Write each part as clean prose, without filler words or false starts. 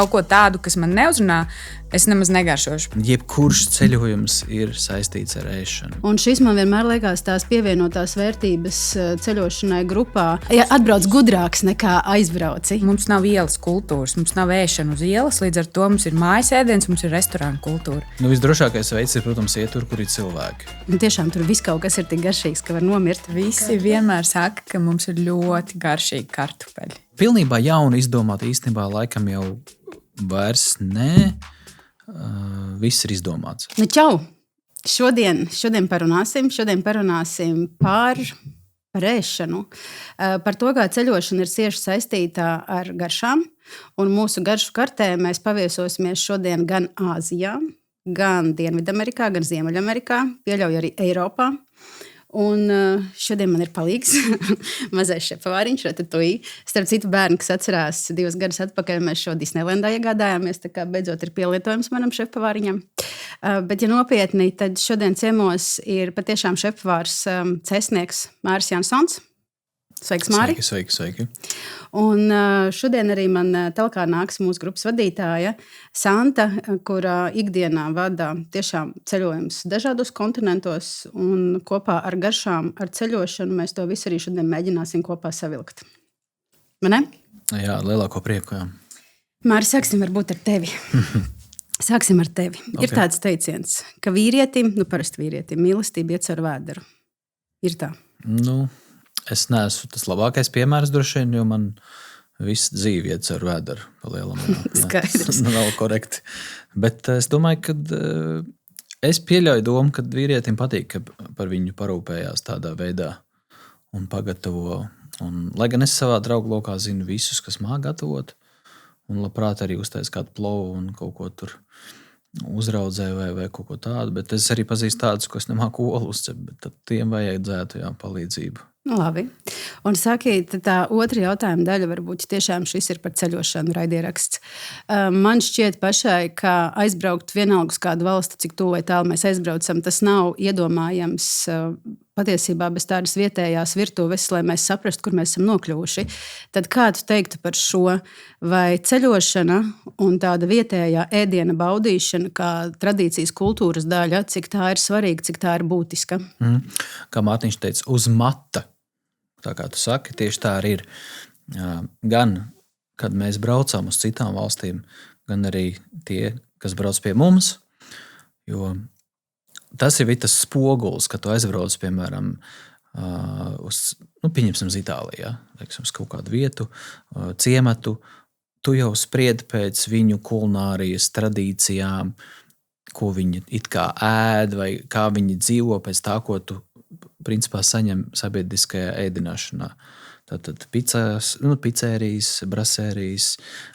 kaut ko tādu, kas man neuzrunā, es nemaz negaršošu. Jebkurš ceļojums ir saistīts ar ēšanu. Un šis man vienmēr liekas tās pievienotās vērtības ceļošanai grupā. Ja atbrauc gudrāks nekā aizbrauci. Mums nav ielas kultūras, mums nav ēšana uz ielas, līdz ar to mums ir mājas ēdiens, mums ir restorāna kultūra. Visdrošākais veids ir, protams, iet tur, kur ir cilvēki. Un tiešām tur viss kaut kas ir tik garšīgs, ka var nomirt. Visi vienmēr saka, ka mums ir ļoti garšīgi kartupeļi. Pilnībā jauni izdomāt īstenībā laikam jau vairs ne. Viss ir izdomāts. Nu, čau! Šodien parunāsim par ēšanu. Par to, kā ceļošana ir cieši saistīta ar garšām. Un mūsu garšu kartē mēs paviesosimies šodien gan Āzijā, gan Dienvidamerikā, gan Ziemeļamerikā, pieļauju arī Eiropā. Un šodien man ir palīgs mazais šefpavāriņš, Ratatouille. Starp citu, bērni, kas atcerās 2 gadus atpakaļ, mēs šo Disneylandā iegādājāmies, tā kā beidzot ir pielietojums manam šefpavāriņam. Bet, ja nopietni, tad šodien ciemos ir patiešām šefpavārs cēsnieks Māris Jansons. Sveiks, Māri! Sveiki. Un šodien arī man telkā nāks mūsu grupas vadītāja Santa, kurā ikdienā vada tiešām ceļojumus dažādos kontinentos, un kopā ar garšām, ar ceļošanu mēs to visu arī šodien mēģināsim kopā savilkt. Man ne? Jā, lielāko prieku, jā. Māri, sāksim varbūt ar tevi. Sāksim ar tevi. Okay. Ir tāds teiciens, ka vīrietim, parasti vīrietim, mīlestība iet caur vēderu. Ir tā? Es neesmu tas labākais piemērs droši vien, jo man viss dzīve iet caur vēderu pa lielam. Skaidrs. Nav korekti. Bet es domāju, ka es pieļauju domu, ka vīrietim patīk, ka par viņu parūpējās tādā veidā un pagatavo. Un, lai gan es savā draugu lokā zinu visus, kas māk gatavot, un labprāt arī uztais kādu plovu un kaut ko tur uzraudzē vai kaut ko tādu, bet es arī pazīstu tādus, ko es nemāku olu uzcept, bet tad tiem vajadzētu palīdzību. Labi. Un sakiet, tā otra jautājuma daļa varbūt tiešām šis ir par ceļošanu raidieraksts. Man šķiet pašai, ka aizbraukt vienalga uz kādu valsti, cik tuvu vai tālu mēs aizbraucam, tas nav iedomājams patiesībā bez tādas vietējās virtuves, lai mēs saprastu, kur mēs esam nokļuvuši. Tad kā tu teiktu par šo? Vai ceļošana un tāda vietējā ēdiena baudīšana kā tradīcijas kultūras daļa, cik tā ir svarīga, cik tā ir būtiska? Kā Mārtiņš teica, uz mata. Tā kā tu saki, tieši tā arī ir. Gan, kad mēs braucām uz citām valstīm, gan arī tie, kas brauc pie mums, jo tas ir tas spogulis, ka tu aizbrauc, piemēram, pieņemsim uz Itāliju, uz kaut kādu vietu, ciematu, tu jau spriedi pēc viņu kulinārijas tradīcijām, ko viņi it kā ēd, vai kā viņi dzīvo pēc tā, ko tu principā saņem sabiedriskajā ēdināšanā. Tātad pizzerijas, brasērijas,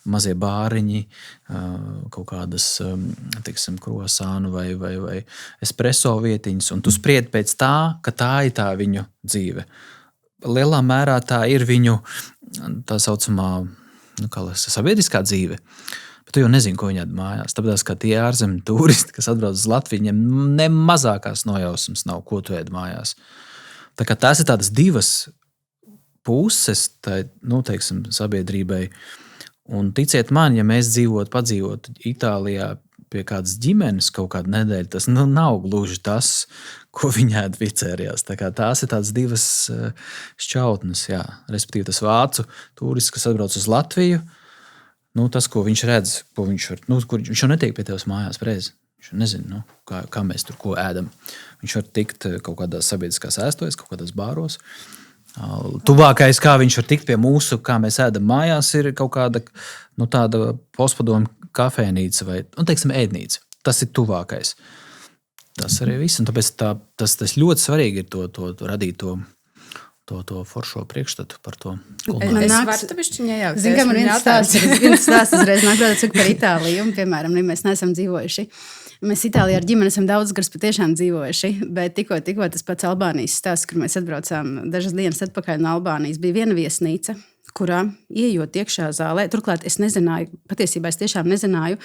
mazie bāriņi, kaut kādas, krosānu vai espresso vietiņas, un tu spriedi pēc tā, ka tā ir tā viņu dzīve. Lielā mērā tā ir viņu tā saucamā, sabiedriskā dzīve. Bet tu jau nezini, ko viņi ēd mājās. Tāpēc, ka tie ārzemju turisti, kas atbrauc uz Latviju, viņiem ne mazākās nojausmas nav, ko tu ēd mājās. Tā kā tās ir tādas divas puses tai, sabiedrībai. Un ticiet man, ja mēs padzīvotu Itālijā pie kādas ģimenes kaut kādu nedēļu, tas nav gluži tas, ko viņi ēd pizzērijās. Tā kā tās ir tādas divas šķautnes, jā. Respektīvi tas vācu turists, kas atbrauc uz Latviju, tas, ko viņš redz, viņš jau netiek pie tevis mājās preiz. Viņš nezina, kā mēs tur ko ēdam. Viņš var tikt kaut kādās sabiedriskās ēstojas, kaut kādās bāros. Tuvākais, kā viņš var tikt pie mūsu, kā mēs ēdam mājās, ir kaut kāda tāda postpadomu kafēnīca vai, ēdnīca. Tas ir tuvākais. Tas arī viss. Un tāpēc tas ļoti svarīgi ir to radīt to foršo priekšstatu par to. Es varu tabišķiņā jau. Zin, kā man viens stāsts uzreiz nāk prātā par Itāliju, un, piemēram, mēs neesam dzīvojuši. Mēs Itālijā ar ģimeni esam daudz gadus patiešām dzīvojuši, bet tikko tas pats Albānijas stāsts, kur mēs atbraucām dažas dienas atpakaļ no Albānijas, bija viena viesnīca, kurā ieejot iekšā zālē, turklāt es nezināju, patiesībā es tiešām nezināju,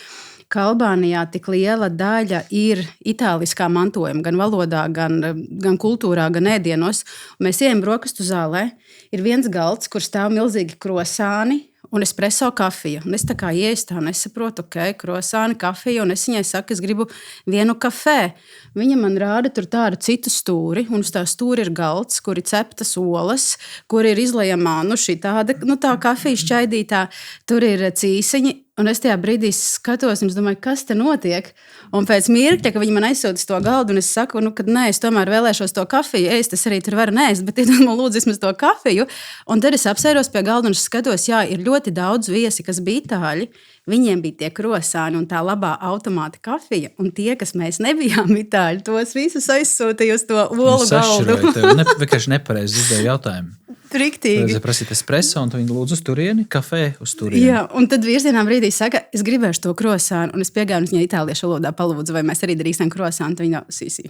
ka Albānijā tik liela daļa ir itāliskā mantojuma, gan valodā, gan kultūrā, gan ēdienos. Mēs ejam brokastu zālē, ir viens galds, kur stāv milzīgi krosāni un espreso kafiju. Un es tā kā ieeju, tā nesaprotu, krosāni, kafiju, un es viņai saku, es gribu vienu kafē. Viņa man rāda tur tādu citu stūri, un uz tā stūri ir galds, kur ir ceptas olas, kur ir izlejamā, šī tāda, tā kafija šķaidītā, tur ir cīsiņi. Un es tajā brīdī skatos, un es domāju, kas te notiek. Un pēc mirkļa, kad viņi man aizsūta uz to galdu, un es saku, ka nē, es tomēr vēlēšos to kafiju ēst, es arī tur varu nēst, bet iedod man lūdzu vismaz to kafiju. Un tad es apsēros pie galda un es skatos, jā, ir ļoti daudz viesi, kas bija itāļi. Viņiem bija tie krosāni un tā labā automāta kafija. Un tie, kas mēs nebijām itāļi, tos visus aizsūtīja uz to olu galdu. Tev vienkārši nepareizi uzdevi jautājumu. Riktīgi. Tad prasīt espreso, un viņi lūdzu uz turieni, kafē uz turieni. Jā, un tad virzienā brīdī saka, es gribēšu to krosānu, un es piegāju viņai itāliešu valodā palūdzu, vai mēs arī darīsim krosānu, tad viņa sīsī.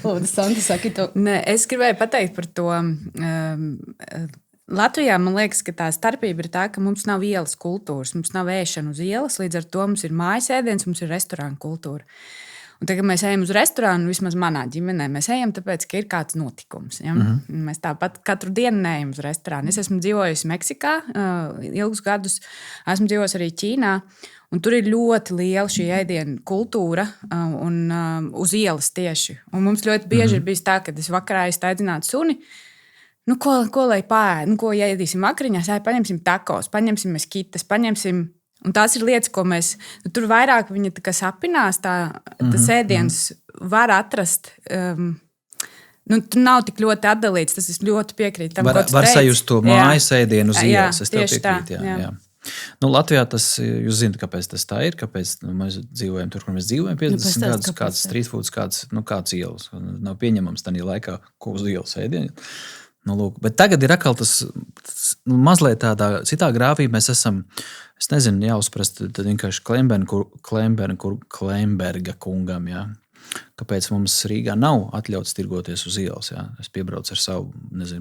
Lūdzu, Santa, saki to. Ne, es gribēju pateikt par to. Latvijā man liekas, ka tā starpība ir tā, ka mums nav ielas kultūras, mums nav ēšana uz ielas, līdz ar to mums ir mājas ēdiens, mums ir restorāna kultūra. Un tagad, kad mēs ejam uz restorānu, vismaz manā ģimenē, mēs ejam tāpēc, ka ir kāds notikums. Ja? Mēs tāpat katru dienu neejam uz restorānu. Es esmu dzīvojusi Meksikā ilgus gadus, esmu dzīvojusi arī Ķīnā. Un tur ir ļoti liela šī ēdienu kultūra un uz ielas tieši. Un mums ļoti bieži ir bijis tā, ka es vakarā iztaidzinātu suni. Ko lai pāēd, ko ēdīsim vakariņās, paņemsim takos, paņemsim meskitas, paņemsim. Un tās ir lietas, ko mēs tur vairāk viņa tā kā sapinās, tas ēdiens var atrast. Tur nav tik ļoti atdalīts, tas es ļoti piekrītu tam, ko tu teici. Var sajust to mājas ēdienu uz ielas, es tev piekrītu. Jā. Latvijā tas, jūs zināt, kāpēc tas tā ir, kāpēc mēs dzīvojam tur, kur mēs dzīvojam 50 gadus, kāds street foods, kāds ielas. Nav pieņemams tādā laikā, ko uz ielas ēdienu. Bet tagad ir atkal tas mazliet tādā citā grāvī. Mēs esam, es nezinu, jāuzprast, tad vienkārši Klemberga kungam, jā. Kāpēc mums Rīgā nav atļauts tirgoties uz ielas. Jā. Es piebraucu ar savu,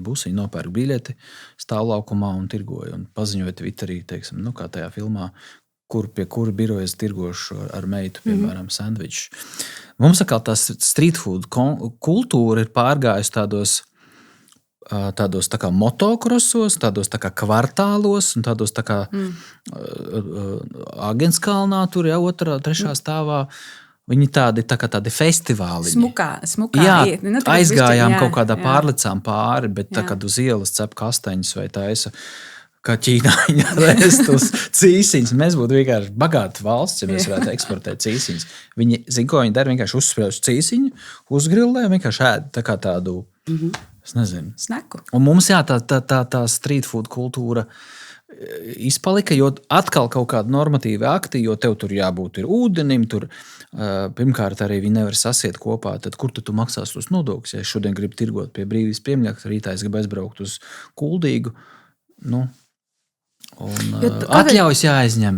busiņu, nopērku biļeti stāvlaukumā un tirgoju. Un paziņoju Twitterī, teiksim, kā tajā filmā, pie kura birojas tirgošu ar meitu, piemēram, sandviču. Mums atkal tā street food kultūra ir pārgājusi tādos tā kā motokrosos, tādos tā kā kvartālos un tādos tā kā Agenskalnā, tur jau otrā, trešā stāvā. Viņi tādi festivāli. Smukā. Jā, aizgājām kaut kādā pārlicām pāri, bet tā, kad uz ielas cep kastaņus vai taisa, kā Ķīnā viņa rest uz cīsiņus. Mēs būtu vienkārši bagāta valsts, ja mēs varētu eksportēt cīsiņus. Viņi, ko viņi dara, vienkārši uzspriež cīsiņu, uzgrillē, vienkārši ēd tā kā tādu, es nezinu. Snaku. Un mums, jā, tā street food kultūra izpalika, jo atkal kaut kāda normatīva akti, jo tev tur jābūt ir ūdenim, tur pirmkārt arī viņi nevar sasiet kopā, tad kur tu maksās tos nodokļus? Ja es šodien gribu tirgot pie Brīvības piemļaka, rītā es gribu aizbraukt uz Kuldīgu, atļaujas jāizņem.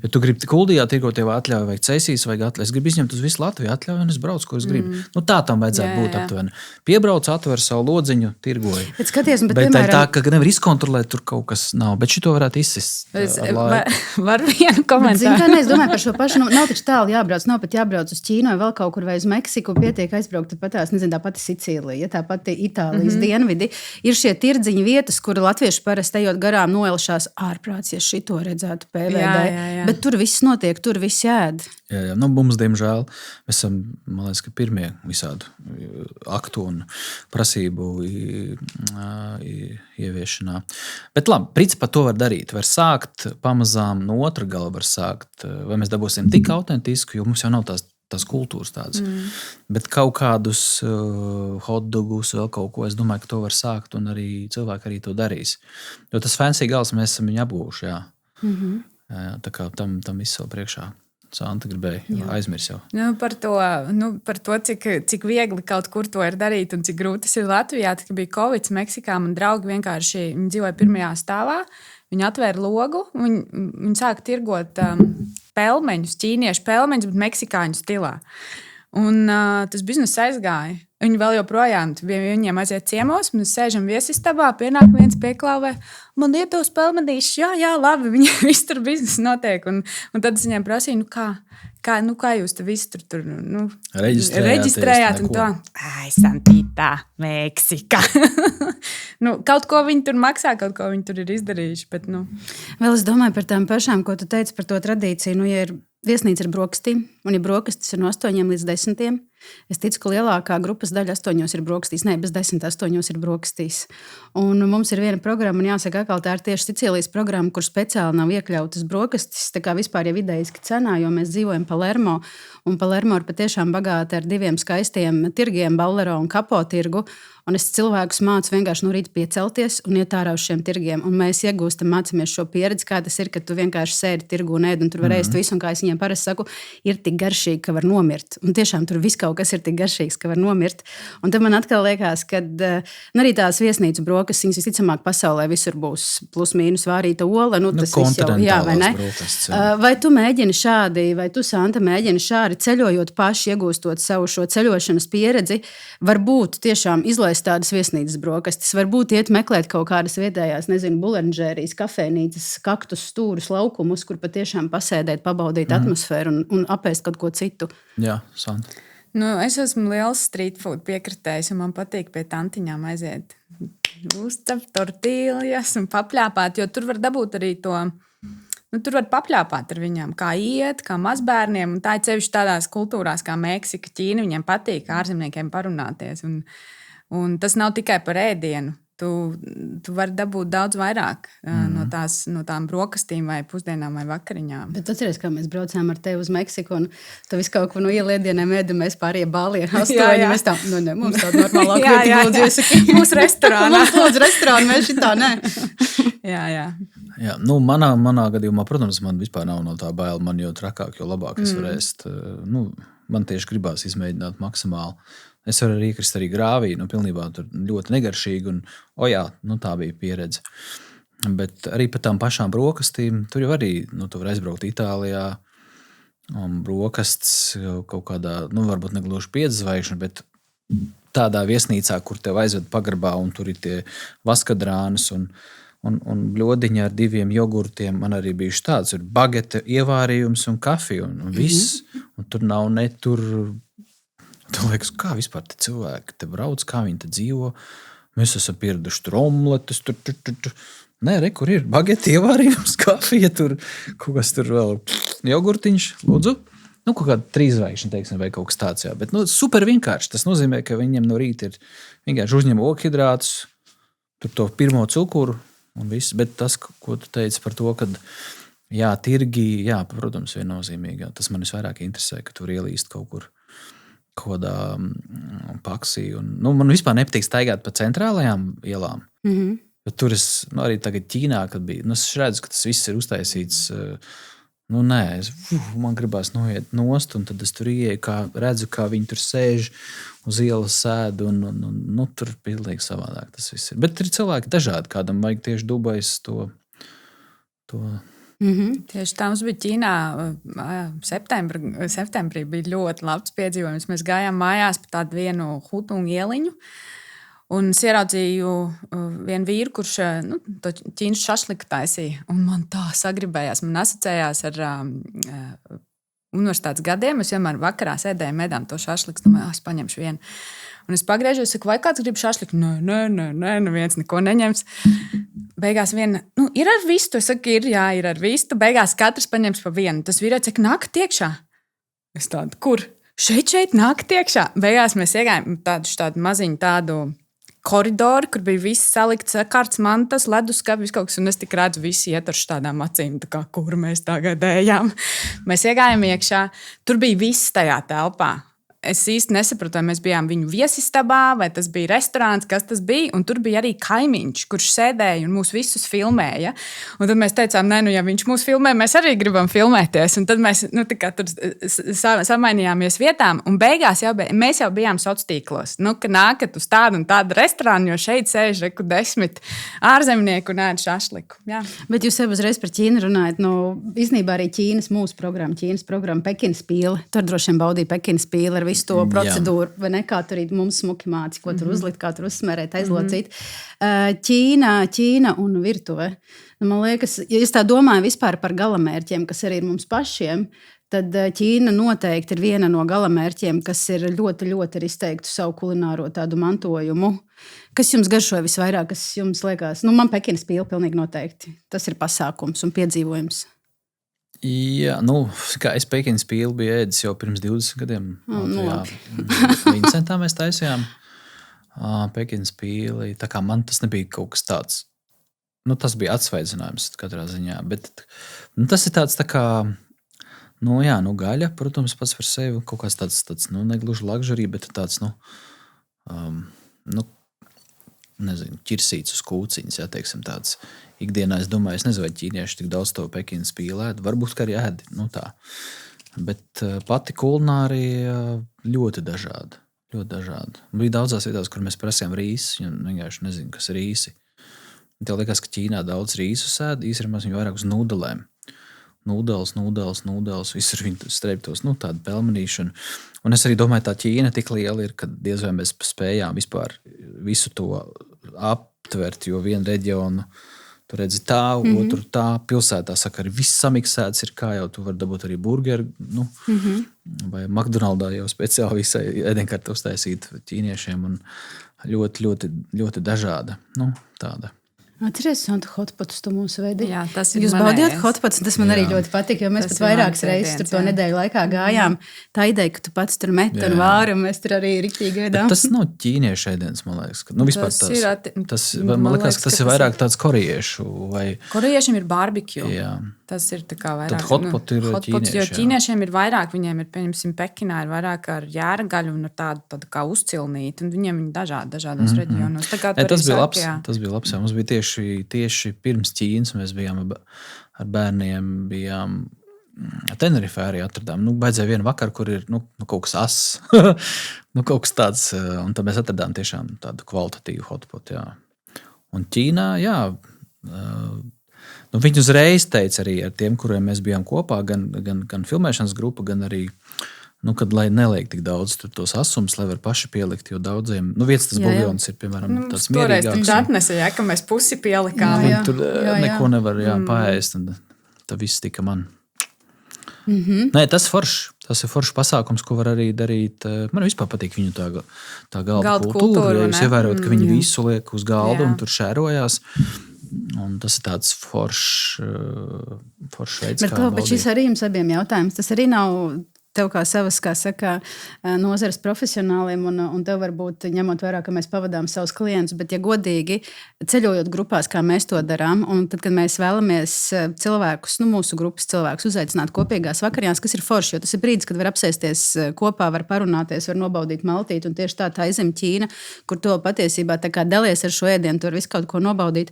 Ja tu gribi Kuldījā tirgot, tev atļauja vajag cēsīs, vajag atļaujas. Es gribu izņemt uz visu Latviju atļauju, un es braucu, kur es gribu. Tā tam vajadzētu būt aptuveni. Piebrauc, atver savu lodziņu, tirgoju. Bet skaties, bet piemēram, tā, ka nevar izkontrolēt, tur kaut kas nav. Bet šito varētu izsist. Var vienu komentāru. Es domāju par šo pašu. Nav taču tālu jābrauc, nav pat jābrauc uz Ķīnu vai vēl kaut kur vai uz Meksiku. Pietiek aizbraukt patās, tā pati Sicīlija, tā pati Itālijas dienvidi. Ir šie tirdziņu vietas, kur latvieši parasti ejot garām noelšās ārprāts, ja šito redzētu PVD. Jā. Bet tur viss notiek, tur viss ēd. Jā. Mums, diemžēl, mēs esam, man liekas, pirmie visādu aktu un prasību ieviešanā. Bet labi, principā to var darīt. Var sākt pamazām no otra gala, var sākt, vai mēs dabūsim tik autentisku, jo mums jau nav tās kultūras tādas. Bet kaut kādus hotdogus, vēl kaut ko, es domāju, ka to var sākt, un arī cilvēki arī to darīs. Jo tas fancy gals mēs esam viņu apgūši, jā. Jā, tā kā tam viss vēl priekšā. Santa gribēja aizmirst jau. Par to cik viegli kaut kur to ir darīt un cik grūti tas ir Latvijā. Tad, kad bija Covid Meksikā, man draugi vienkārši viņi dzīvoja pirmajā stāvā. Viņi atvēra logu, viņi sāka tirgot pelmeņus, ķīniešu pelmeņus, bet meksikāņu stilā. Un tas bizness aizgāja. Viņi vēl joprojām, viņiem aiziet ciemos, mēs sēžam viesistabā, pienāk viens pieklāvē, man iedos pelmedīšus, jā, labi, viņi viss tur biznesa notiek. Un tad es viņiem prasīju, kā jūs te visu tur reģistrējāt un to? Ai, Santītā, Meksika. Kaut ko viņi tur maksā, kaut ko viņi tur ir izdarījuši. Bet, Vēl es domāju par tām pašām, ko tu teici par to tradīciju. Ja ir viesnīca ar brokastīm, un ja brokastis ir no 8 līdz 10, es ticu, ka lielākā grupas daļa 8 ir brokastīs. Nē, bez 10, 8 ir brokastīs. Un mums ir viena programma, un jāsaka, atkal tā ir tieši Sicīlijas programma, kur speciāli nav iekļautas brokastis. Tā kā vispār jau vidējiski cenā, jo mēs dzīvojam Palermo, un Palermo ir patiešām bagāta ar 2 skaistiem tirgiem, Ballero un Kapo tirgu. Un es cilvēkus mācu vienkārši no rīta piecelties un iet ārā uz šiem tirgiem. Un mēs mācāmies šo pieredzi, kā tas ir, kad tu vienkārši sēdi tirgu un ēd, un tur var ēst visu. Un kā es viņiem parasti saku, ir tik garšīgi, ka var nomirt. Un tiešām tur viss kaut kas ir tik garšīgs, ka var nomirt. Un tad man atkal liekas, ka arī tās viesnīcu brokastis, viņas visticamāk pasaulē visur būs plus mīnus vārīta ola. Tas viss jau, jā, vai ne? Brokastis, vai tu mēģini šādi, vai tu, Santa, mēģini šādi ceļojot paši, iegūstot savu šo ceļošanas pieredzi, varbūt tiešām izlaist tādas viesnīcas brokastis, varbūt iet meklēt kaut kādas vietējās, bulenžērijas, kafejnīcas, kaktus stūrus, laukumus, kur patiešām pasēdēt, pabaudīt atmosfēru un apēst kaut ko citu. Jā, Santa. Es esmu liels street food piekritējs, un man patīk pie tantiņām aiziet uzcept tortīlijas un papļāpāt, jo tur var dabūt arī to. Tur var papļāpāt ar viņiem, kā iet, kā mazbērniem. Un tā ir sevišķi tādās kultūrās kā Meksika, Ķīna. Viņiem patīk ārzemniekiem parunāties. Un tas nav tikai par ēdienu. Tu vari dabūt daudz vairāk no tām brokastīm vai pusdienām vai vakariņām. Bet atceries, kā mēs braucām ar tevi uz Meksiku un tu visu kaut ko no ieliedieniem ēdam, mēs pārējie Bālī ar 8. Mēs tā, mums tāda normālā kritika lūdzu iesaki. Mūsu restorānā. Mums lūdzu restorānu, mēs šitā, nē. Jā. Jā, manā gadījumā, protams, man vispār nav no tā baila. Man jo trakāk, jo labāk es varu ēst. Man tieši gribās izmēģināt maksimāli. Es varu arī iekrist arī grāvī, pilnībā tur ļoti negaršīgi. Tā bija pieredze. Bet arī par tām pašām brokastīm, tur jau arī, tu vari aizbraukt Itālijā. Brokastis kaut kādā, varbūt ne gluži 5 zvaigžņu, bet tādā viesnīcā, kur tev aizved pagrabā, un tur ir tie vaskadrānas un bļodiņi ar 2 jogurtiem. Man arī bijuši tāds, ir bagete, ievārījums un kafija un viss. Un tur nav ne tur. Tu liekas, kā vispār te cilvēki te brauc, kā viņi te dzīvo. Mēs esam pieraduši tur omletes. Nē, kur ir bagete, ievārījums, kafija, tur kaut kas tur vēl jogurtiņš, lūdzu. Kaut kāda 3 zvaigžņu, teiksim, vai kaut kas tāds. Jā. Bet super vienkārši. Tas nozīmē, ka viņiem no rīta ir vienkārši uzņem okhidrātus, tur to pirmo cukuru un viss. Bet tas, ko tu teici par to, ka tirgi, protams, viennozīmīgi. Tas man visvairāk interesē, ka tur ielīst kaut kur. Kādā paksī. Man vispār nepatīk staigāt pa centrālajām ielām. Bet tur es arī tagad Ķīnā, kad biju, es redzu, ka tas viss ir uztaisīts. Man gribās noiet nost, un tad es tur ieeju, redzu, kā viņi tur sēž uz ielas sēd, un tur pilnīgi savādāk tas viss ir. Bet ir cilvēki dažādi, kādam vajag tieši Dubais to. Tieši tā mums bija Ķīnā. Septembrī bija ļoti labs piedzīvojums. Mēs gājām mājās pa tādu vienu hutungu ieliņu. Un es ieraudzīju vienu vīru, kurš to ķīnas šašliku taisīja. Un man tā sagribējās. Man asociējās ar universitātes gadiem. Es vienmēr vakarā sēdēju medām to šašliku. Domāju, es paņemšu vienu. Un es pagriežos, saku, vai kāds grib šašliku? Nē, neviens neko neņems. Beigās viena, ir ar vistu. Es saku, ir ar vistu. Beigās katrs paņems pa vienu. Tas vīrietis saka, nākt iekšā. Es tādu, kur? Šeit nākt iekšā. Beigās mēs iegājām tādu maziņu tādu koridoru, kur bija viss salikts, kārts mantas, leduskapis kaut kas. Un es tik redzu, visi iet ar tādām acīm, tā kā, kur mēs tagad ejam. Mēs iegājām iekšā. Tur bija viss tajā telpā. Es īsti nesapratu, vai mēs bijām viņu viesistabā, vai tas bija restorāns, kas tas bija. Un tur bija arī kaimiņš, kurš sēdēja un mūs visus filmēja. Un tad mēs teicām, ja viņš mūs filmē, mēs arī gribam filmēties. Un tad mēs tur samainījāmies vietām. Un beigās mēs jau bijām sociālos tīklos. Ka nākat uz tādu un tādu restorānu, jo šeit sēž 10 ārzemnieku un ēd šašliku. Jā. Bet jūs jau uzreiz par Ķīnu runājat. Īstenībā arī mūsu programma, Ķīnas programma Pekinas pīle. Tur droši vien baudīja Pekinas pīle ar visu to procedūru, vai ne, kā tur mums smuki māci, ko tur uzlikt, kā tur uzsmērēt, aizlocīt. Ķīna un virtuve. Man liekas, ja es tā domāju vispār par galamērķiem, kas arī ir mums pašiem, tad Ķīna noteikti ir viena no galamērķiem, kas ir ļoti, ļoti ar izteiktu savu kulināro tādu mantojumu. Kas jums garšoja visvairāk, kas jums liekas? Man Pekinas pīle pilnīgi noteikti. Tas ir pasākums un piedzīvojums. Jā, kā es Pekinas pīli biju ēdis jau pirms 20 gadiem. Vincentā mēs taisījām Pekinas pīli. Tā kā man tas nebija kaut kas tāds. Tas bija atsvaicinājums katrā ziņā. Bet tas ir tāds tā kā gaļa, protams, pats par sevi kaut kāds tāds negluži luxury, bet tāds, nezinu, ķirsīts uz kūciņas, jā, teiksim tāds. Ikdienā es domāju, es nezinu, vai ķīnieši tik daudz to Pekinas pīli ēd. Varbūt, ka arī ēd, tā. Bet pati kulinārija ļoti dažāda. Ļoti dažāda. Bija daudzās vietās, kur mēs prasījām rīsus, un vienkārši nezinu, kas ir rīsi. Tev liekas, ka Ķīnā daudz rīsus ēd, īstenībā viņi vairāk uz nudelēm. Nūdeles, visur viņi streiptos, tādu pelmenīšanu. Un es arī domāju, tā Ķīna tik liela ir, ka diez vai mēs spējām vispār visu to aptvert, jo vienu reģionu tu redzi tā, otru tā, pilsētā saka, arī viss samiksēts ir, kā jau tu vari dabūt arī burgeri, vai McDonaldā jau speciāli visai ēdienkarti uztaisīt ķīniešiem, un ļoti, ļoti, ļoti dažāda, tāda. Atceries, Santa, hotpotus tu mūsu veidi? Jā, tas ir Jūs baudījāt hotpotus, tas man arī ļoti patika, jo mēs Tas pat ir vairākas mans reizes tur ēdiens, to jā. nedēļu laikā gājām. Tā ideja, ka tu pats tur met un vāri, un mēs tur arī riktīgi ēdām. Tas nav ķīniešu ēdiens, man liekas. Vispār man liekas, ka tas ir vairāk tāds korejiešu vai... Korejiešiem ir barbecue. Jā. Tas ir tā kā vairāk. Tad hotpot ir ķīnieši, jo jā. ķīniešiem ir vairāk, viņiem ir, pieņemsim, Pekinā ir vairāk ar jērgaļu un ar tādu kā uzcilnīti, un viņiem viņi dažādos reģionos. Tā kā Tas bija labs. Tas bija labs. Mums bija tieši pirms Ķīnas, mēs bijām ar bērniem, Tenerifē arī atradām. Baidzēja vienu vakaru, kur ir kaut kas ass. Kaut kas tāds, un tad mēs atradām tiešām tādu kvalitatīvu hotpotu, jā. Un Ķīnā, jā, viņi uzreiz teica arī ar tiem, kuriem mēs bijām kopā, gan filmēšanas grupa, gan arī, kad lai neliek tik daudz tos asumus, lai var paši pielikt, jo daudziem, viens tas buļļons ir, piemēram, tāds mierīgāks. Toreiz atnesa, ka mēs pusi pielikām. Viņi tur neko nevar paēst, un tad viss tika man. Nē, tas ir foršs pasākums, ko var arī darīt. Man vispār patīk viņu tā galda kultūra. Ja jūs ievērojat, ka viņi visu liek uz galda un tur šērojās. Un tas ir tāds foršs veids, kā Bet šis arī jums abiem jautājums. Tas arī nav tev kā savas, kā saka, nozares profesionāliem, un tev varbūt ņemot vērā, ka mēs pavadām savus klientus, bet ja godīgi ceļojot grupās, kā mēs to darām, un tad, kad mēs vēlamies cilvēkus, mūsu grupas cilvēkus uzaicināt kopīgās vakariņās, kas ir forši, jo tas ir brīdis, kad var apsēsties kopā, var parunāties, var nobaudīt maltīti, un tieši tā aizem Ķīna, kur to patiesībā tā kā dalies ar šo ēdienu, tur visu kaut ko nobaudīt.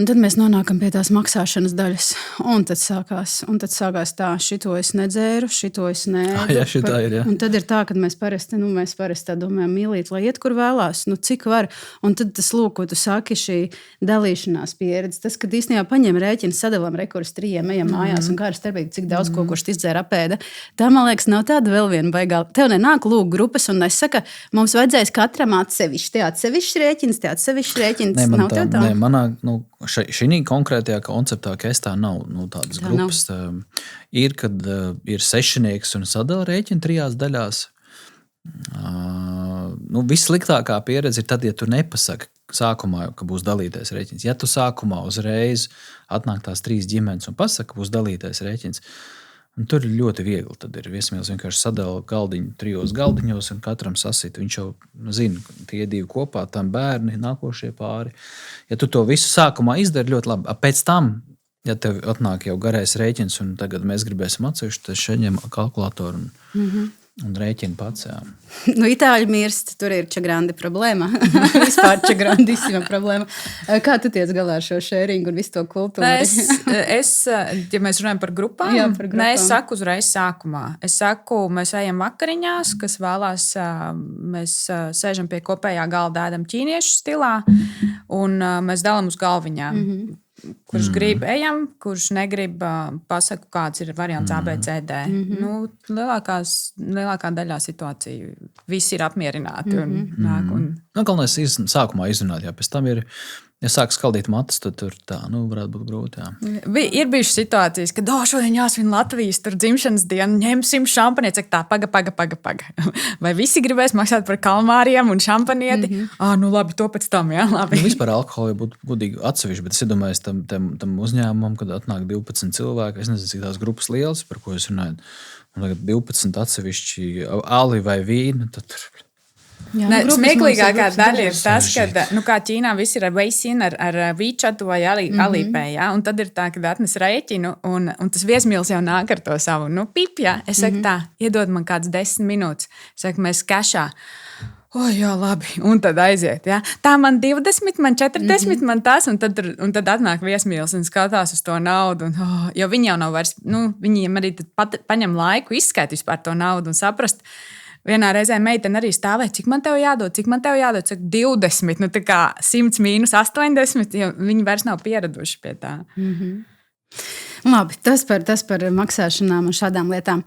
Un tad mēs nonākam pie tās maksāšanas daļas. Un tad sākās tā, šito es nedzēru, šito es neēdu. Jā, šitā ir, jā. Un tad ir tā, ka mēs parasti tā domājam, mīlīt, lai iet, kur vēlās, cik var. Un tad tas, lūk, ko tu saki, šī dalīšanās pieredze. Tas, kad īstenībā paņem rēķinu, sadalām rekurus trijiem, ejam mājās un kā ar starpīgi, cik daudz ko, kurš izdzēra apēda. Tā, man liekas, nav tāda vēl viena baigā. Tev nenāk lūk grupas un es saka, mums vajadzēs katram atsevišķi. Te atsevišķi rēķins. Nav tev tā? Nē, manā, šī konkrētajā konceptā, ka es tā nav tādas tā grupas. Ir, kad ir sešinieks un sadala rēķinu 3 daļās. Vissliktākā pieredze ir tad, ja tu nepasaki sākumā, ka būs dalītais rēķins. Ja tu sākumā uzreiz atnāk tās 3 ģimenes un pasaka, ka būs dalītais rēķins, un tur ir ļoti viegli. Tad ir viesmīlis vienkārši sadala galdiņu 3 galdiņos un katram sasit. Viņš jau zina, tie 2 kopā, tam bērni, nākošie pāri. Ja tu to visu sākumā izdari ļoti labi, pēc tam, ja tev atnāk jau garais rēķins un tagad mēs gribēsim atsevišķi, tad šeit ņem kalkulatoru un rēķinu pats. Jā. Itāļi mirst, tur ir čagrandi problēma. Vispār čagrandisima problēma. Kā tu tiec galā ar šo šēringu un visu to kultūru? Ja mēs runājam par grupām, es saku uzreiz sākumā. Es saku, mēs ejam vakariņās, kas vēlās, mēs sēžam pie kopējā galda, ēdam ķīniešu stilā un mēs dalām uz galviņām. kurš grib ejam, kurš negrib pasaku, kāds ir variants ABCD. Lielākā daļā situāciju visi ir apmierināti. Galvenais sākumā izrunāt, jā, pēc tam ir. Ja sāk skaldīt matus, tad tur tā, varētu būt grūti. Jā. Ir bijušas situācijas, kad šodien jāsvin Latvijas dzimšanas dienu, ņemsim šampanieti. Tā, paga. Vai visi gribēs maksāt par kalmāriem un šampanieti? Labi, to pēc tam, jā, labi. Vispār alkoholi būtu godīgi atsevišķi, bet es iedomājos tam uzņēmumam, kad atnāk 12 cilvēki, es nezinu, cik tās grupas lielas, par ko jūs runājat, un tagad 12 atsevišķi ali vai vīni, tad tur... Smieklīgākā daļa ir tas, ka kā Ķīnā viss ir ar Weixin, ar WeChatu vai Alipay, ja? Un tad ir tā, ka atnes rēķinu, un tas viesmīlis jau nāk ar to savu pipja. Es saku tā, iedod man kāds 10 minūtes. Es saku, mēs kašā. Jā, labi. Un tad aiziet. Ja? Tā man 20, man 40, man tas, un tad atnāk viesmīlis un skatās uz to naudu. Jo viņi jau nav vairs, viņiem arī paņem laiku izskait vispār to naudu un saprast. Vienā reizē meitene arī stāvēja, cik man tev jādod, Saka, 20, tā kā 100 mīnus 80, jo viņi vairs nav pieraduši pie tā. Labi, tas par maksāšanām un šādām lietām.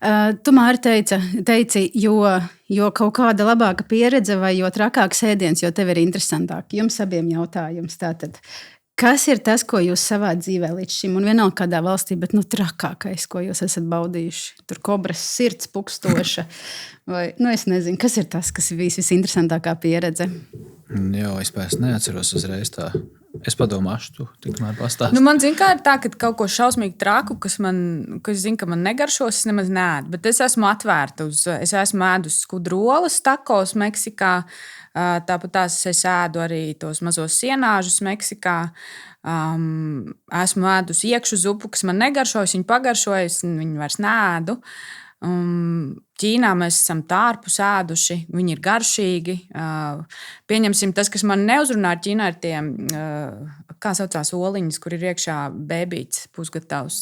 Tu, Māri, teici, jo kaut kāda labāka pieredze vai jo trakāks ēdiens, jo tev ir interesantāk. Jums abiem jautājums tātad. Kas ir tas, ko jūs savā dzīvē līdz šim, un vienalga kādā valstī, bet trakākais, ko jūs esat baudījuši? Tur kobras sirds pukstoša, vai, es nezinu, kas ir tas, kas ir visinteresantākā pieredze? Jā, es neatceros uzreiz tā. Es padomāšu, tu tikmēr pastāsti. Man zin, kā ir tā, ka kaut ko šausmīgi traku, kas zinu, ka man negaršos, es nemaz neēdu, bet es esmu atvērta es esmu ēdus skudrolas, takos Meksikā, tāpat tās es ēdu arī tos mazos sienāžus Meksikā. Esmu ēdus iekšu zupu, kas man negaršojas, viņu pagaršojas, viņu vairs neēdu. Ķīnā mēs esam tārpus ēduši, viņi ir garšīgi. Pieņemsim, tas, kas man neuzrunā Ķīnā, ir tie, kā saucās oliņas, kur ir iekšā bēbīts pusgatavs.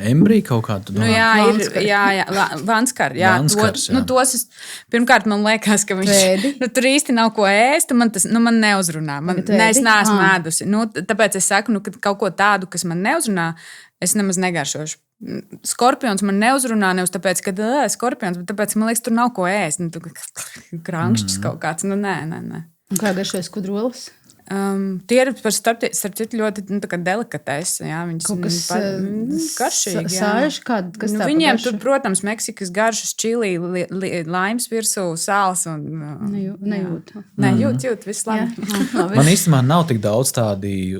Embrija kaut kādu domā? Vanskari. Pirmkārt, man liekas, ka viņš tur īsti nav ko ēst, man neuzrunā. Es neesmu ēdusi. Tāpēc es saku, ka kaut ko tādu, kas man neuzrunā, es nemaz negaršošu. Skorpions man neuzrunā nevis tāpēc, ka skorpions, bet tāpēc, man liekas, tur nav ko ēst. Krankšķis kaut kāds. Nē. Un kā garšojas skudrolas? Tie ir starp citu ļoti delikates. Jā, viņas garšīgi. Sāļši, kas tā viņiem tur, protams, Meksikas garšas, čili, laims virsū, sāls. Nejūt. Jūt, viss labi. Man īstenībā nav tik daudz tādi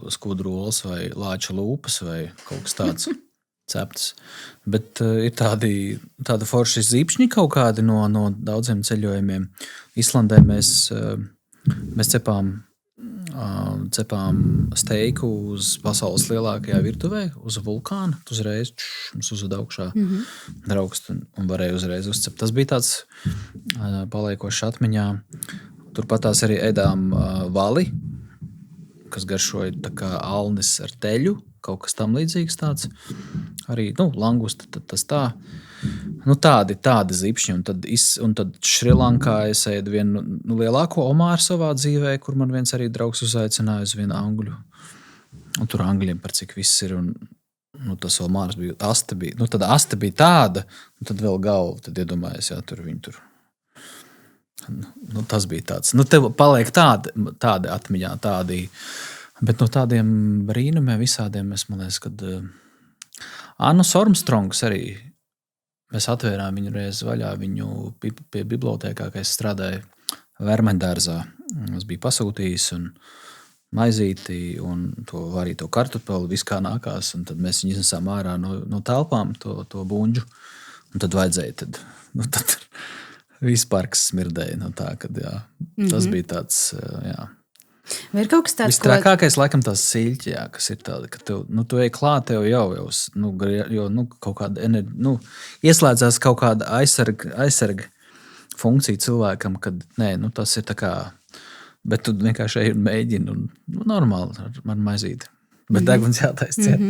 skudrolas vai lāča lūpas vai kaut kas tāds. Ceptas. Bet ir tāda forši zīpšņi kaut kādi no daudziem ceļojumiem. Islandē mēs cepām steiku uz pasaules lielākajā virtuvē, uz vulkāna. Uzreiz mums uzveda augšā draugs un varēja uzreiz uzcept. Tas bija tāds paliekošs atmiņā. Turpat tās arī ēdām vali, kas garšoja tā kā alnis ar teļu. Kaut kas tam līdzīgs tāds. Arī, langusta, tas tā. Tādi zipšņi. Un tad Šrilankā es ēdu vienu lielāko omāru savā dzīvē, kur man viens arī draugs uzaicināja uz vienu angļu. Un tur angļiem par cik viss ir. Un tas omārs bija, asta bija. Tad asta bija tāda, un tad vēl galva. Tad iedomājies, jā, tur viņi tur. Tas bija tāds. Tev paliek tādi atmiņā, tādi. Bet no tādiem brīnumiem visādiem es, man liekas, kad Annus Armstrongs arī, mēs atvērām viņu reiz vaļā viņu pie bibliotēkā, kad es strādāju Vermendārzā. Es biju pasūtījis un maizīti un arī to kartupeli, viss kā nākās, un tad mēs viņu iznesām ārā no telpām, to buņģu, un tad vajadzēja, tad viss parks smirdēja no tā, kad jā, tas bija tāds, jā. Vai ir kaut kas tāds, Vistrakākais, laikam, tās siļķi, jā, kas ir tāda, ka tu ej klāt, tev jau kaut kāda enerģija, ieslēdzās kaut kāda aizsarga funkcija cilvēkam, kad, tas ir tā kā, bet tu vienkārši ej un mēģini, un normāli ar maizīti Bet deguns jātaisa ciet.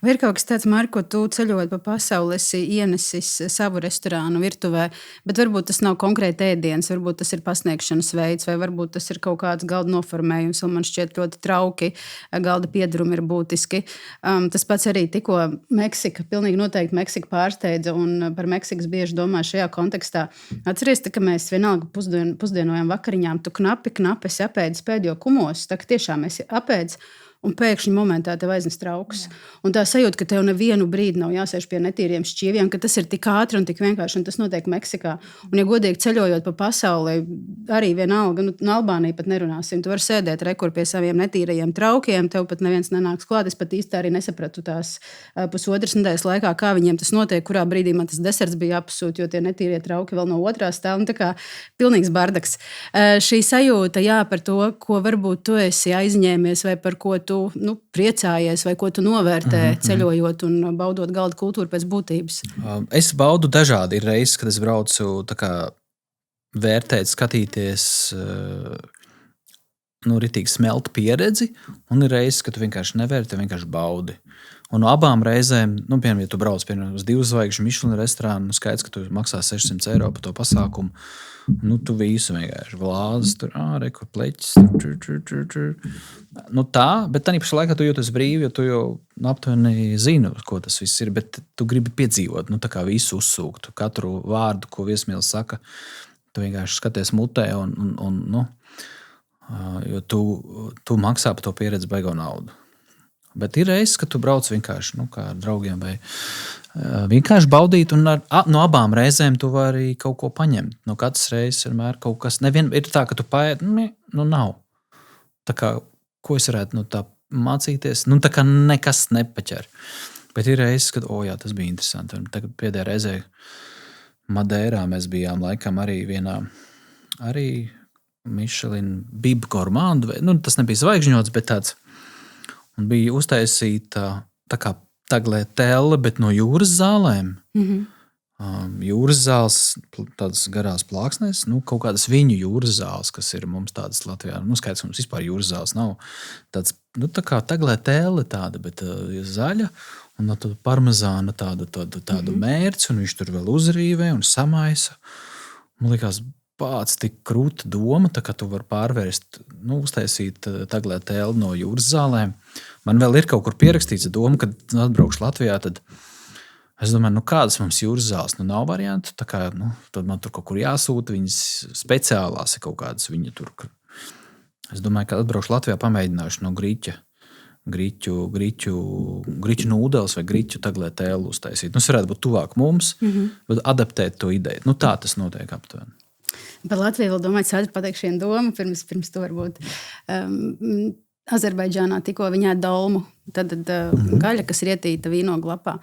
Vai ir kaut kas tāds, Marko, tu ceļojot pa pasauli, esi ienesis savu restorānu virtuvē, bet varbūt tas nav konkrēti ēdiens, varbūt tas ir pasniegšanas veids, vai varbūt tas ir kaut kāds galda noformējums, un man šķiet ļoti trauki, galda piedarumi ir būtiski. Tas pats arī tikko Meksika, pilnīgi noteikti Meksika pārsteidza, un par Meksikas bieži domāju šajā kontekstā. Atceries, ka mēs vienalga pusdienojam vakariņām, tu knapi esi apēdis pēdējo kumosu, tā ka tiešām esi apēdis, un pēkšņi momentā tev aiznes trauks. Un tā sajūta, ka tev nevienu brīdi nav jāsēž pie netīriem šķīviem, ka tas ir tik ātri un tik vienkārši, un tas notiek Meksikā. Un, ja godīgi ceļojot pa pasauli, arī vienalga, no Albānija pat nerunāsim, tu vari sēdēt rekur pie saviem netīrajiem traukiem, tev pat neviens nenāks klāt. Es pat īsti arī nesapratu tās pusotras nedēļas laikā, kā viņiem tas notiek, kurā brīdī man tas deserts bija jāpasūt, jo tie netīrie trauki vēl no otrā stāv. Tā kā pilnīgs bardaks. Šī sajūta, jā, par to, ko varbūt tu esi aizņēmies vai par ko tu priecājies vai ko tu novērtē ceļojot un baudot galda kultūru pēc būtības? Es baudu dažādi. Ir reizes, kad es braucu vērtēt, skatīties, ritīgi smelt pieredzi, un ir reizes, kad tu vienkārši nevērtē, vienkārši baudi. Un no abām reizēm, piemēram, ja tu brauc uz 2 zvaigžņu Michelin restorānu, skaidrs, ka tu maksā 600 eiro par to pasākumu. Tu visu vienkārši glāzes, tur rekur pleķis. Tā, bet tā pašā laikā tu jūties brīvi, jo tu jau aptuveni zini, ko tas viss ir, bet tu gribi piedzīvot, tā kā visu uzsūkt, katru vārdu, ko viesmīlis saka, tu vienkārši skaties mutē jo tu maksā par to pieredzi baigo naudu. Bet ir reizes, kad tu brauc vienkārši kā ar draugiem vai vienkārši baudīt, un no abām reizēm tu vari kaut ko paņemt. No katras reizes vienmēr kaut kas. Ir tā, ka tu paēd, nav. Tā kā, ko es varētu tā mācīties, tā kā nekas nepaķer. Bet ir reizes, kad, jā, tas bija interesanti. Un tagad pēdējā reizē Madeirā mēs bijām laikam arī vienā, Michelin Bib Gourmand, tas nebija zvaigžņots, bet tāds. Un bija uztaisīta tā kā tagliatelle, bet no jūras zālēm. Jūras zāles, tādas garās plāksnēs, kaut kādas viņu jūras zāles, kas ir mums tādas Latvijā. Skaidrs, ka mums vispār jūras zāles nav. Tāds, tā kā tagliatelle tāda, bet zaļa, un tāda parmezāna tādu mērci, un viņš tur vēl uzrīvē un samaisa. Man likās, pats tik krūta doma, tā kā tu vari pārvērst, uztaisīt tagliatelle no jūras zālēm. Man vēl ir kaut kur pierakstīts doma, kad atbraukšu Latvijā, tad es domāju, kādas mums jūras zāles, nav variantu, tā kā, tad man tur kaut kur jāsūta, viņas speciālās ir kaut kādas, viņa tur. Es domāju, ka atbraukšu Latvijā, pamēģināšu no griķu nūdeles vai griķu tagliatelle uztaisīt. Tas varētu būt tuvāk mums, bet adaptēt to ideju. Tā tas notiek aptuveni. Par Latviju vēl domāju, ātri pateikšu vienu domu, pirms to varbūt. Azerbaidžānā tikko viņā dolmu, tad gaļa, kas ir ietīta vīnoglapā.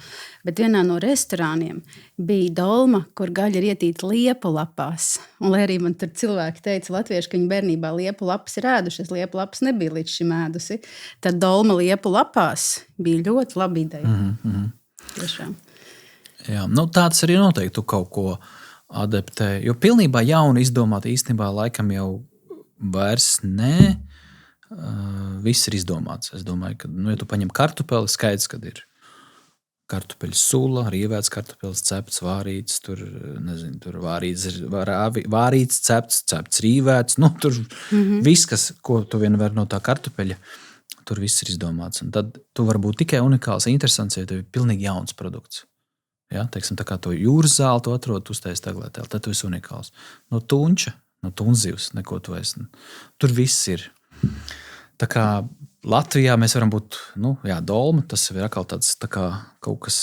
Bet vienā no restorāniem bija dolma, kur gaļa ir ietīta liepu lapās. Un lai arī man tur cilvēki teica latvieši, ka viņi bērnībā liepu lapas ir ēdušies, liepu lapas nebija līdz šim ēdusi, tad dolma liepu lapās bija ļoti laba ideja. Tiešām. Jā, tāds arī noteikti tu kaut ko adaptē, jo pilnībā jaunu izdomāt īstenībā laikam jau vairs ne. Viss ir izdomāts. Es domāju, ka, ja tu paņem kartupeli, skaidrs, kad ir kartupeļu sula, rīvēts kartupelis, cepts, vārīts, tur vārīts, cepts, rīvēts, tur viss, ko tu vien var no tā kartupeļa, tur viss ir izdomāts. Un tad tu vari būt tikai unikāls, interesants, ja tev ir pilnīgi jauns produkts. Ja, teiksim, tā kā to jūras zāli tu atrod, uztais tagliatelle, tad tu esi unikāls. No tunča, no tunzivs, neko tu esi. Tur viss ir. Tā kā Latvijā mēs varam būt, dolma, tas ir atkal tāds tā kā kaut kas,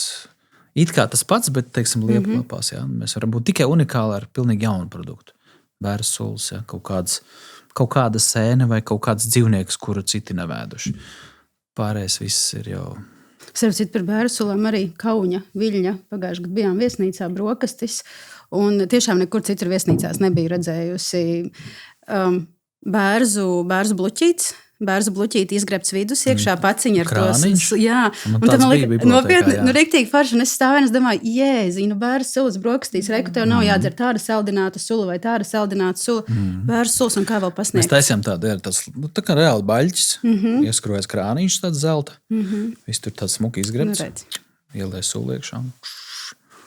it kā tas pats, bet, teiksim, liepu lapās, jā. Mēs varam būt tikai unikāli ar pilnīgi jaunu produktu. Bēres sulas, jā, kaut kāda sēne vai kaut kāds dzīvnieks, kuru citi nevēduši. Pārējais viss ir jau. Starp citu par bēres sulām arī Kauņa, Viļņa. Pagājušajā gadā bijām viesnīcā brokastis, un tiešām nekur citur viesnīcās nebija redzējusi bērzu bluķītes, bērzu bluķīti izgrebts vidus, iekšā paciņa ar Krāniņš. to. Jā, Man un tad tāds man bija liekas, bibliotēkā, nopietni, jā. Rīktīgi forši, un es stāvēju, un es domāju, jēzi, bērzu sulas brokastīs, reku tev nav jādzer tāda saldināta sula vai tāda saldināta sula. Bērzu sulas, un kā vēl Mēs pasniegt? taisījām tādu, tā kā reāli baļķis, ieskrojas krāniņš, tāds zelta. Viss tur tāds smuki izgrebts, redz. ielēja sulu iekšā.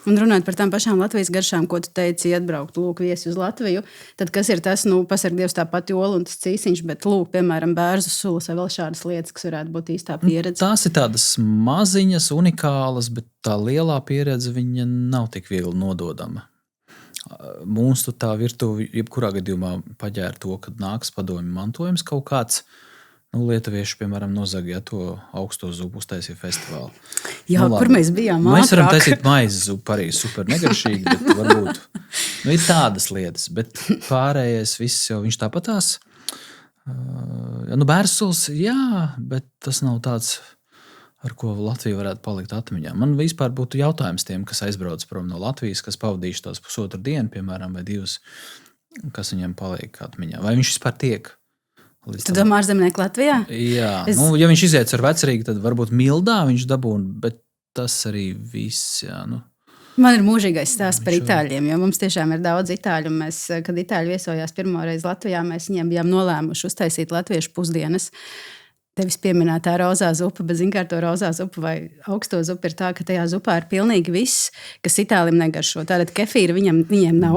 Un runājot par tām pašām Latvijas garšām, ko tu teici, atbraukt lūk viesi uz Latviju, tad kas ir tas, pasarg Dievs tā pati ola un tas cīsiņš, bet lūk, piemēram, bērzu sulas vai vēl šādas lietas, kas varētu būt īstā pieredze. Tās ir tādas maziņas, unikālas, bet tā lielā pieredze viņa nav tik viegli nododama. Mums tā virtuve jebkurā gadījumā paģēra to, kad nāks padomju mantojums kaut kāds. Lietuvieši, piemēram, nozagīja to augsto zupu uztaisīja festivālu. Jā, labi. kur mēs bijām? Mēs varam ātrāk. taisīt maizes zupu arī super negaršīgi, bet varbūt ir tādas lietas, bet pārējais viss jau viņš tāpatās. Bērsuls, jā, bet tas nav tāds, ar ko Latvija varētu palikt atmiņā. Man vispār būtu jautājums tiem, kas aizbrauc prom no Latvijas, kas pavadījuši tās pusotru dienu, piemēram, vai divas, kas viņam paliek atmiņā. Vai viņš vispār tiek? Tu domā ārzemnieki Latvijā? Jā, ja viņš iziet ar vecerīgu, tad varbūt mildā viņš dabūna, bet tas arī viss, jā, Man ir mūžīgais stāsts par itāļiem, jo mums tiešām ir daudz itāļu. Mēs, kad itāļi viesojās pirmoreiz Latvijā, mēs viņiem bijām nolēmuši uztaisīt latviešu pusdienas. Tevis pieminētā rozā zupa, bet zini, kā ar to rozā zupu vai augsto zupu ir tā, ka tajā zupā ir pilnīgi viss, kas itālim negaršo. Tātad kefīra viņiem nav,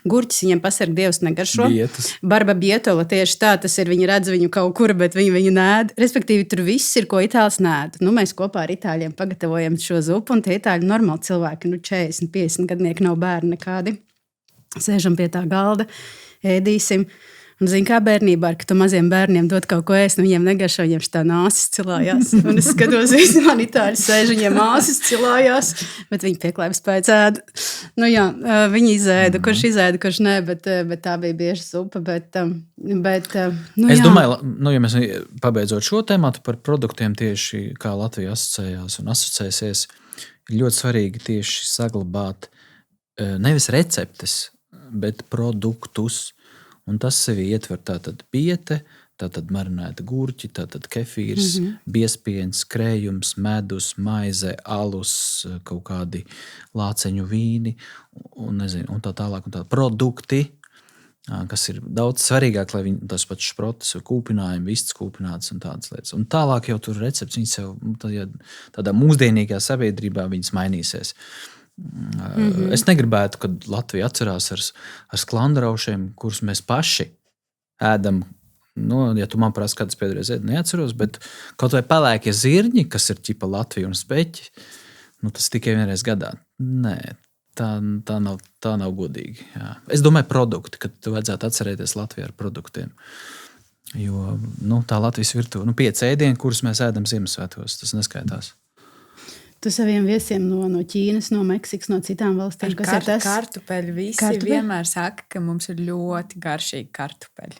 gurķis viņiem pasarg Dievs negaršo. Bietas. Barba bietola tieši tā, tas ir, viņi redz viņu kaut kur, bet viņi nēd. Respektīvi, tur viss ir, ko itālis nēd. Mēs kopā ar itāļiem pagatavojam šo zupu, un tie itāļi normāli cilvēki, 40, 50 gadnieki nav bērni nekādi. Sēžam pie tā galda, ēdīsim. Un zini, kā bērnībā, kad tu maziem bērniem dod kaut ko ēst, viņiem negaršo, viņiem šitā nāsis cilājās. Un es skatos, visi mani itāļi sēž, viņiem nāsis cilājās, bet viņi pieklājības pēc ēda. Viņi izēda, kurš izēda, kurš nē, bet tā bija bieža zupa. Es domāju, ja mēs pabeidzot šo tematu par produktiem tieši kā Latvija asociējās un asociēsies, ir ļoti svarīgi tieši saglabāt nevis receptes, bet produktus. Un tas sevi ietver tātad biete, tātad marinēta gurķi, tātad kefīrs, biespiens, krējums, medus, maize, alus, kaut kādi lāceņu vīni un tā tālāk. Un tā produkti, kas ir daudz svarīgāk, lai viņi tas pats šprotas, kūpinājumi, vists kūpināts un tādas lietas. Un tālāk jau tur recepts, viņas jau tādā mūsdienīgā sabiedrībā viņas mainīsies. Es negribētu, kad Latvija atcerās ar sklandraušiem, kurus mēs paši ēdam. Ja tu man prasa, kādas pēdējais ēd, neatceros, bet kaut vai pelēkie zirņi, kas ir ķipa Latvija un speķi, tas tikai vienreiz gadā. Nē, tā nav godīgi. Jā. Es domāju produkti, kad tu vajadzētu atcerēties Latviju ar produktiem. Jo tā Latvijas virtuve, 5 ēdieni, kurus mēs ēdam Ziemassvētkos, tas neskaitās. Tu saviem viesiem no Ķīnas, no Meksikas, no citām valstīm, kas ir tas? Kartupeļi. Visi vienmēr saka, ka mums ir ļoti garšīgi kartupeļi.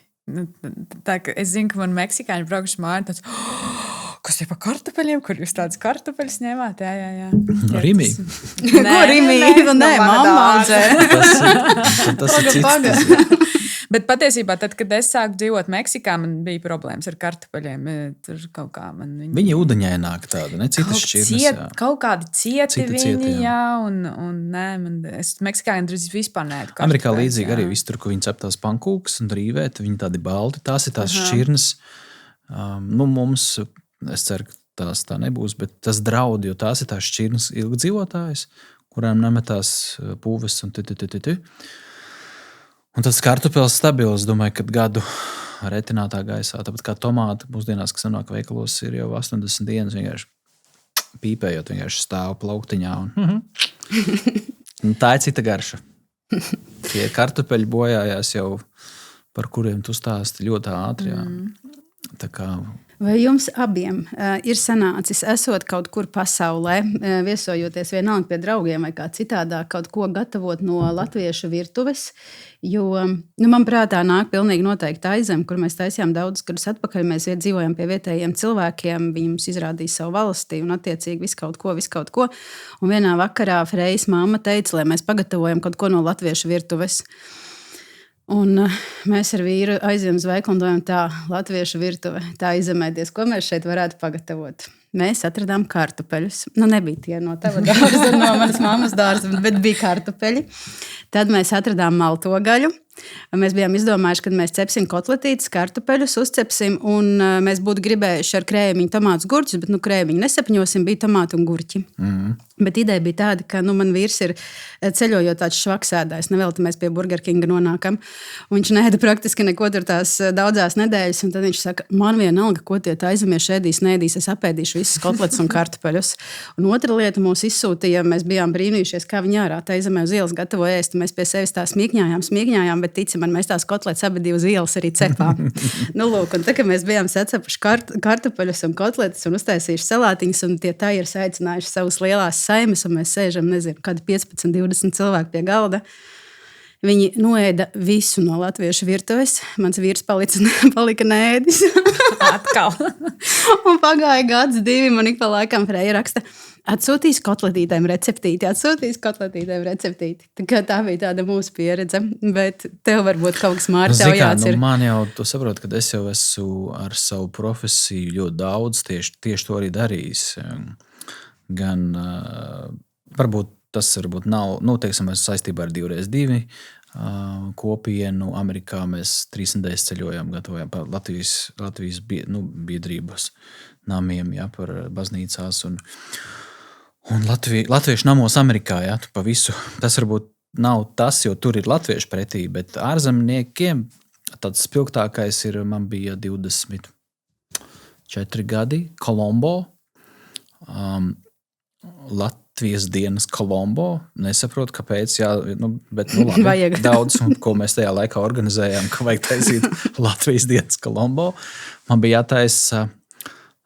Es zinu, ka man meksikāņi braukuši māju tāds, kas ir pa kartupeļiem, kur jūs tādus kartupeļus ņēmāt? Jā. Rīmī? Ko Rīmī? Nē, mamma audzē. Tas ir cits. Bet patiesībā, tad, kad es sāku dzīvot Meksikā, man bija problēmas ar kartupeļiem. Tur kaut kā viņi ūdeņaināk tāda, ne citas šķirnes. Kaut kādi cieti viņi, jā. Un nē, es Meksikā drīz vispār neēdu kartupeļus. Amerikā līdzīgi arī viss tur, kur viņi cep tās pankūkas un rīvēt, viņi tādi balti. Tās ir tās šķirnes. Mums, es ceru, ka tās tā nebūs, bet tas draud, jo tās ir tās šķirnes ilgdzīvotājs, kurām nemetās pūves un Un tas kartupels stabils, domāju, kad gadu retinātā gaisā. Tāpat kā tomāti mūsdienās, kas nonāk veikalos, ir jau 80 dienas vienkārši pīpējot, vienkārši stāv plauktiņā. Un tā ir cita garša. Tie kartupeļi bojājās jau, par kuriem tu stāsti ļoti ātri. Tā kā... Vai jums abiem ir sanācis, esot kaut kur pasaulē, viesojoties vienalga pie draugiem vai kā citādā, kaut ko gatavot no latviešu virtuves? Jo, man prātā nāk pilnīgi noteikti aizem, kur mēs taisījām daudzus gadus atpakaļ. Mēs dzīvojam pie vietējiem cilvēkiem, viņi mums izrādīja savu valsti un attiecīgi visu kaut ko. Un vienā vakarā Frejas mamma teica, lai mēs pagatavojam kaut ko no latviešu virtuves. Un mēs ar vīru aizjām uz veikalu un domājam, tā latviešu virtuve, tā izemēties, ko mēs šeit varētu pagatavot. Mēs atradām kartupeļus. Nu, nebija tie no tava dārza, no manas mammas dārza, bet bija kartupeļi. Tad mēs atradām maltogaļu. Mēs bijām izdomājuši, ka mēs cepsim kotletītes, kartupeļus, uzcepsim, un mēs būtu gribējuši ar krēmiņu, tomātus, gurķus, bet krēmiņu nesapņosim, bija tomāti un gurķi. Bet ideja bija tāda, ka man vīrs ir ceļojot tāds švaksēdājs, nevēl mēs pie Burger Kinga nonākam. Un viņš neēda praktiski neko tur tās daudzās nedēļas, un tad viņš saka, man vienalga, ko tie tā aizemieši ēdīs, es apēdīšu visas kotletes un kartupeļus. Un otra lieta mūs izsūtīja, mēs bijām brīnījušies, kā viņi ārā tā aizemē uz ielas gatavo ēst, mēs pie sevis tā smīkņājām, bet tici man, mēs tās kotletes abi uz ielas arī cepām. Nu, lūk, un tā, kad mēs bijām sacepuši kartupeļus un kotletes un uztaisījuši salātiņas, un tie tā ir aicinājuši savus lielās saimes, un mēs sēžam, nezinu, kādi 15, 20 cilvēki pie galda. Viņi noēda visu no latviešu virtuves. Mans vīrs palika neēdis. Atkal. Un pagāja gads, 2, man ik pa laikam Freja raksta, atsūtīs kotletītēm receptīti. Tā bija tāda mūsu pieredze, bet tev varbūt kaut kas Mārta tev jāatcer. Man jau, tu saproti, ka es jau esmu ar savu profesiju ļoti daudz tieši to arī darījis. Gan varbūt tas nav, teiksim, mēs saistībā ar 2x2 kopienu. Amerikā mēs 3 nedēļas ceļojām, gatavojām par Latvijas biedrības namiem, ja, par baznīcās un latviešu namos Amerikā, ja, pa visu. Tas varbūt nav tas, jo tur ir latvieši pretī, bet ārzemniekiem tāds spilgtākais ir, man bija 24 gadi, Kolombo, Latvijas dienas Kolombo. Nesaprotu, kāpēc, jā, bet labi, daudz, ko mēs tajā laikā organizējām, ka vajag taisīt Latvijas dienas Kolombo. Man bija jātaisa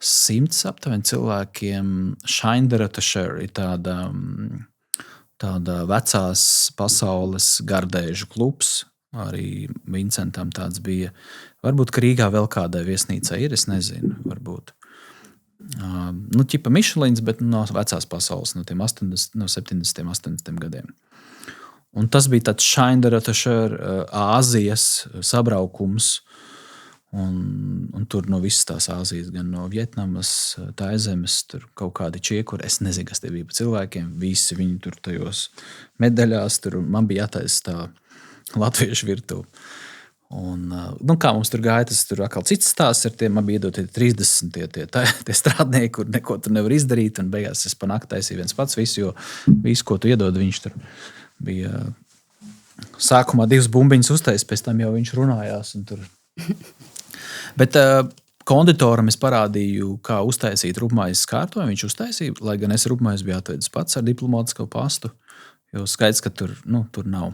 100 aptuveni cilvēkiem. Šainderata ir tāda vecās pasaules gardēžu klubs. Arī Vincentam tāds bija. Varbūt, ka Rīgā vēl kādai viesnīcai ir, es nezinu, varbūt. Ķipa Mišelins, bet no vecās pasaules, no 70, 80 gadiem. Un tas bija tāds Šainderata Āzijas sabraukums. Un tur no visas tās Āzijas, gan no Vietnamas, Taizemes, tur kaut kādi čiekuri. Es nezinu, kas tie bija pa cilvēkiem. Visi viņi tur tajos medaļās. Tur man bija jātaisa tā latviešu virtuve. Un, kā mums tur gāja, tas tur atkal cits stāsts ar tiem. Man bija iedot 30 tie strādnieki, kur neko tur nevar izdarīt. Un beigās es pa nakti taisīju viens pats visu, jo visu, ko tu iedod, viņš tur bija sākumā 2 bumbiņas uztais, pēc tam jau viņš runājās. Un tur. Bet konditoram es parādīju, kā uztaisīt rupmaizes kārtojumu. Viņš uztaisīja, lai gan es rupmaizes biju atvedis pats ar diplomātisko pastu, jo skaidrs, ka tur nav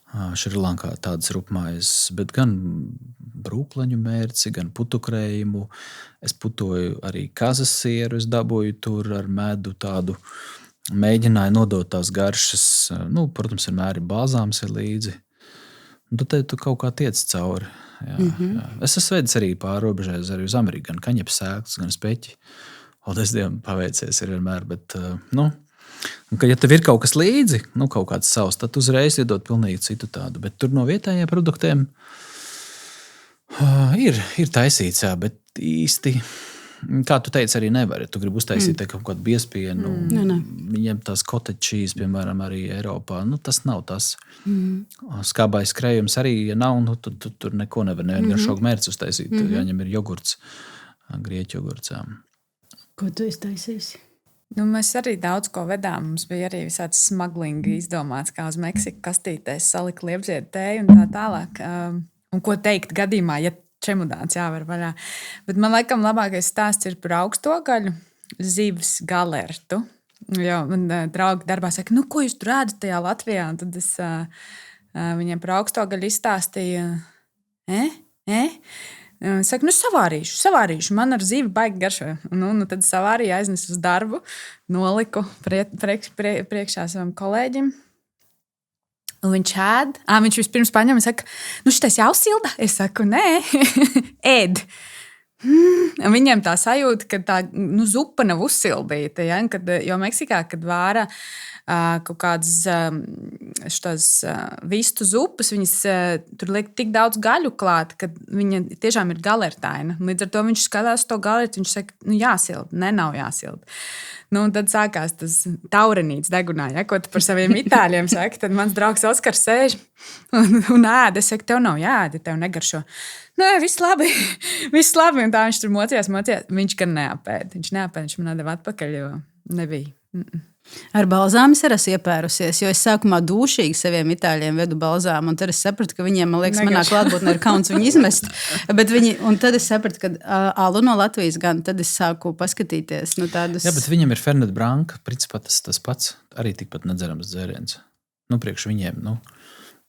Šrilankā tādas rupmaizes, bet gan brūkleņu mērci, gan putukrējumu. Es putoju arī kazas sieru, es dabūju tur ar medu tādu, mēģināju nodot tās garšas. Protams, vienmēr ir bāzāms ir līdzi. Un tu kaut kā tiec cauri. Jā. Es esmu vedis arī pāri robežai arī uz Ameriku, gan kaņepes sēklas, gan speķi. Paldies Dievam, paveicies ir vienmēr, bet, ja tev ir kaut kas līdzi, kaut kāds savs, tad uzreiz iedot pilnīgi citu tādu. Bet tur no vietējiem produktiem ir taisīts, jā, bet īsti, kā tu teici, arī nevar. Ja tu gribi uztaisīt kaut kādu biespienu, viņiem tās cottage cheese, piemēram, arī Eiropā, tas nav tas. Skābais krējums arī, ja nav, tad tur neko nevar garšogu mērci uztaisīt. Jāņem ir jogurts, grieķu jogurts. Jā. Ko tu iztaisīsi? Mēs arī daudz ko vedām. Mums bija arī visāds smaglingi izdomāts, kā uz Meksiku kastītēs salikt liepziedu tēju un tā tālāk. Un ko teikt gadījumā, ja čemudāns jāvar vaļā. Bet man laikam labākais stāsts ir par augstogaļu, zivs galertu. Jo man draugi darbā saka, ko jūs tur ēdat tajā Latvijā? Un tad es viņiem par augstogaļu izstāstīju. Es saku, savārīšu. Man ar zivi baigi garšo. Tad savārīju aiznesu uz darbu, noliku priekšā savam kolēģim. Un viņš ēd. Viņš vispirms paņem un saka, šitais jāuzsilda? Es saku, nē, ēd. Viņiem tā sajūta, ka tā zupa nav uzsildīta. Ja? Jo Meksikā, kad vāra kaut kādas vistu zupas, viņas tur liek tik daudz gaļu klāt, ka viņa tiešām ir galertaina. Līdz ar to viņš skatās to galertu, viņš saka, jāsild, nav jāsild. Tad sākās tas taurenīts degunā, ja, ko tu par saviem itāļiem saki. Tad mans draugs Oskars sēž un ēd. Es saku, tev nav jāēd, tev negaršo. Nē, viss labi. Viss labi. Un tā viņš tur mocījās. Viņš gan neapēd. Viņš man atdeva atpakaļ, jo nebija. Ar balzāmu es esmu iepērusies, jo es sākumā dūšīgi saviem itāļiem vedu balzāmu, un tad es sapratu, ka viņiem, man liekas, manā klātbūtnē ir kauns viņu izmest. Un tad es sapratu, ka alu no Latvijas gan, tad es sāku paskatīties. Tādus... Jā, bet viņam ir Fernet Branca, principā tas pats, arī tikpat nedzerams dzēriens. Priekš viņiem,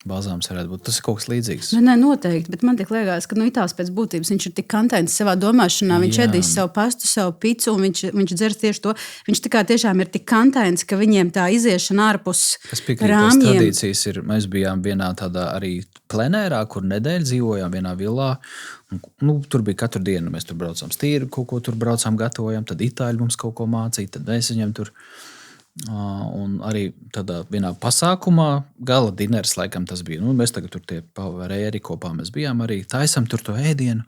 balzāms varētu būt. Tas ir kaut kas līdzīgs. Nē, noteikti, bet man liekas, ka itāls pēc būtības viņš ir tik kantains savā domāšanā. Viņš ēdīs savu pastu, savu picu, un viņš dzers tieši to. Viņš tiešām ir tik kantains, ka viņiem tā iziešana ārpus rāmjiem. Tradīcijas ir, mēs bijām vienā tādā arī plenērā, kur nedēļu dzīvojām vienā villā. Tur bija katru dienu, mēs tur braucām stīru, kaut ko tur braucām, gatavojam, tad itāļi mums kaut ko mācīja, tad mēs viņiem tur... Un arī tādā vienā pasākumā, gala dineris, laikam tas bija. Mēs tagad tur tie pavarēri kopā mēs bijām arī, taisam tur to ēdienu.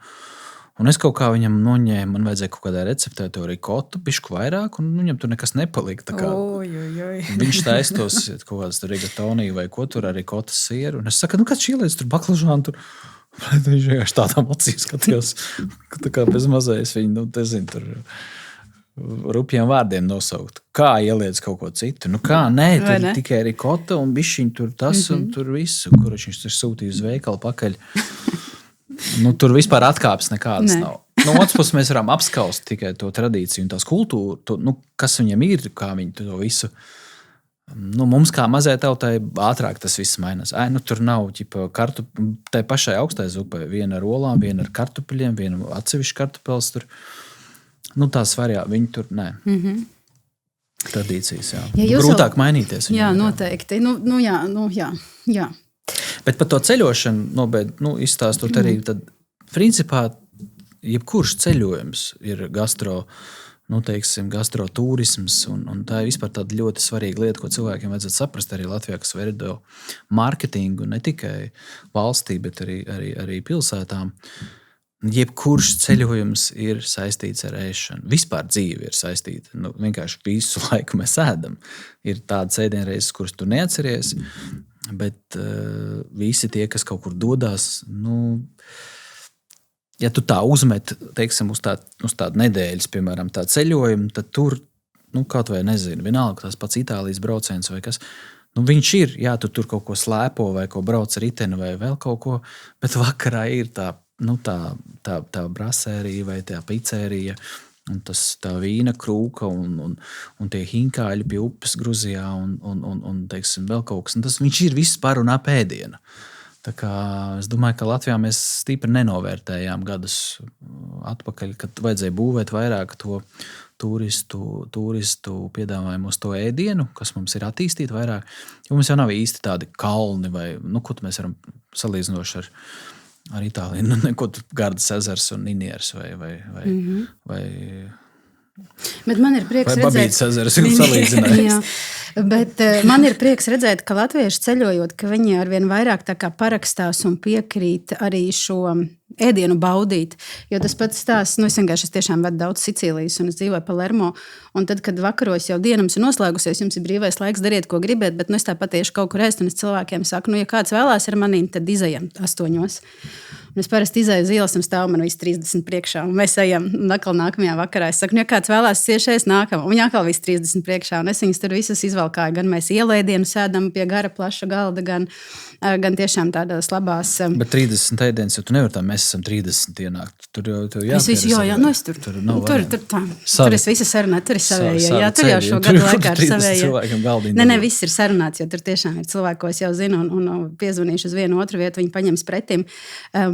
Un es kaut kā viņam noņēmu, man vajadzēja kaut kādā receptē to rikotu, bišku vairāk, un viņam tur nekas nepalika. Viņš taisa tos kaut kādas rigatoni vai ko tur ar rikotas sieru. Un es saku, kāds šī lietas tur baklažāni tur. Viņš vienkārši tādām acīs skatījos, ka tā kā bez mazais viņi, tur... rupjiem vārdiem nosaukt. Kā ieliec kaut ko citu? Kā? Nē, tur ne? Tikai rikota un bišķiņ tur tas un tur visu, kurš viņš tur sūtīja uz veikalu pakaļ. Tur vispār atkāpes nekādas nav. No otras puses mēs varam apskaust tikai to tradīciju un tās kultūru, kas viņam ir, kā viņi to visu. Mums kā mazai tautai ātrāk tas viss mainās. Tur nav tai pašai augstai zupai. Viena ar olām, viena ar kartupeļiem, viena atsevišķi kartupeļs tur. Tās variāli, viņi tur nē. Tradīcijas, jā. Grūtāk mainīties. Jā, noteikti. Jā. Bet par to ceļošanu, izstāstot arī, tad, principā, jebkurš ceļojums ir gastrotūrisms, un tā ir vispār tāda ļoti svarīga lieta, ko cilvēkiem vajadzētu saprast arī Latvijā, kas veido mārketingu ne tikai valstī, bet arī pilsētām. Jebkurš ceļojums ir saistīts ar ēšanu. Vispār dzīve ir saistīta. Vienkārši visu laiku mēs ēdam. Ir tādas ēdienreizes, kuras tu neatceries, bet visi tie, kas kaut kur dodas, ja tu tā uzmet, teiksim, uz tādu nedēļas, piemēram, tā ceļojumu, tad tur, kaut vai nezinu, vienalga tās pats Itālijas brauciens vai kas, viņš ir, jā, tu tur kaut ko slēpo vai ko brauc ar riteni vai vēl kaut ko, bet vakarā ir tā brasērija vai tā pizzerija, un tā vīna krūka un tie hinkāļi pie upes Gruzijā un teiksim, vēl kaut kas. Tas viņš ir viss par un ap ēdienu. Tā kā es domāju, ka Latvijā mēs stipri nenovērtējām gadus atpakaļ, kad vajadzēja būvēt vairāk to turistu piedāvājumu uz to ēdienu, kas mums ir attīstīt vairāk. Jo mums jau nav īsti tādi kalni vai, ko mēs varam salīdzinoši ar Itāliju, neko Gardas ezers un Ninieres vai Bet man ir prieks redzēt, Babītas ezers ir salīdzinājums. Bet man ir prieks redzēt, ka latvieši ceļojot, ka viņi arvien vairāk tā kā parakstās un piekrīt arī šo ēdienu baudīt. Jo tas pats stāsts, es tiešām vedu daudz Sicīlijas un es dzīvoju Palermo, un tad, kad vakaros jau dienams ir noslēgusies, jums ir brīvais laiks, dariet, ko gribat, bet es tāpat tieši kaut kur ēst, un es cilvēkiem saku, ja kāds vēlās ar manīm, tad izejam 8. Un es parasti izēju uz ielas un stāvu man viss 30 priekšā, un mēs ejam nākamajā vakarā. Es saku, ja kāds vēlās ciešais nākamā, un viņi atkal viss 30 priekšā, un es viņus tur visus izvalkāju. Gan mēs ielēdienu sēdam pie gara plaša galda, gan tiešām tādās labās. Bet 30 ēdienas, jo tu nevar tā, mēs esam 30 ienākt. Tur jau es tur es visu sarunāju, tur ir savējie. Jā, tur jau šo gadu laikā ir savējie. Ne, viss ir sarunāts, jo tur tiešām ir cilvēki, ko es jau zinu, un piezvanīšu uz vienu otru vietu, viņi paņems pretim.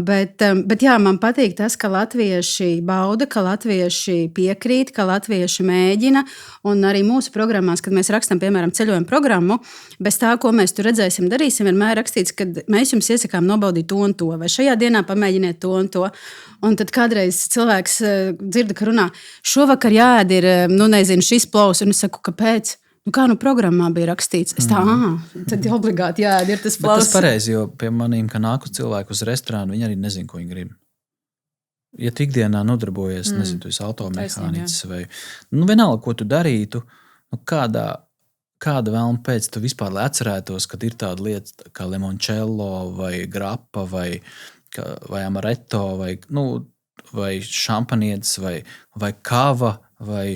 Bet jā, man patīk tas, ka latvieši bauda, ka latvieši piekrīt, ka latvieši mēģina. Un arī mūsu programmās, kad mēs rakstām, piemēram, ceļojumu programmu, bez tā, ko mēs tur redzēsim, darīsim, vienmēr rakstīts, ka mēs jums iesakām nobaudīt to un to. Vai šajā dienā pamēģiniet to un to. Un tad kādreiz cilvēks dzirda, ka runā, šovakar jāēd ir, nezinu, šis plaus, un es saku, kāpēc? Kā programmā bija rakstīts? Es tā, tad obligāti jāēd ir tas plaus. Tas pareizi, jo pie manīm, ka nāk cilvēku uz restorānu, viņi arī nezin, ko viņi grib. Ja tu ikdienā nodarbojies, nezinu, tu esi automehāniķis vai, vienalga, ko tu darītu, kāda vēlma pēc tu vispār, lai atcerētos, kad ir tāda lieta kā limoncello vai grappa vai amaretto vai šampanietis vai kava vai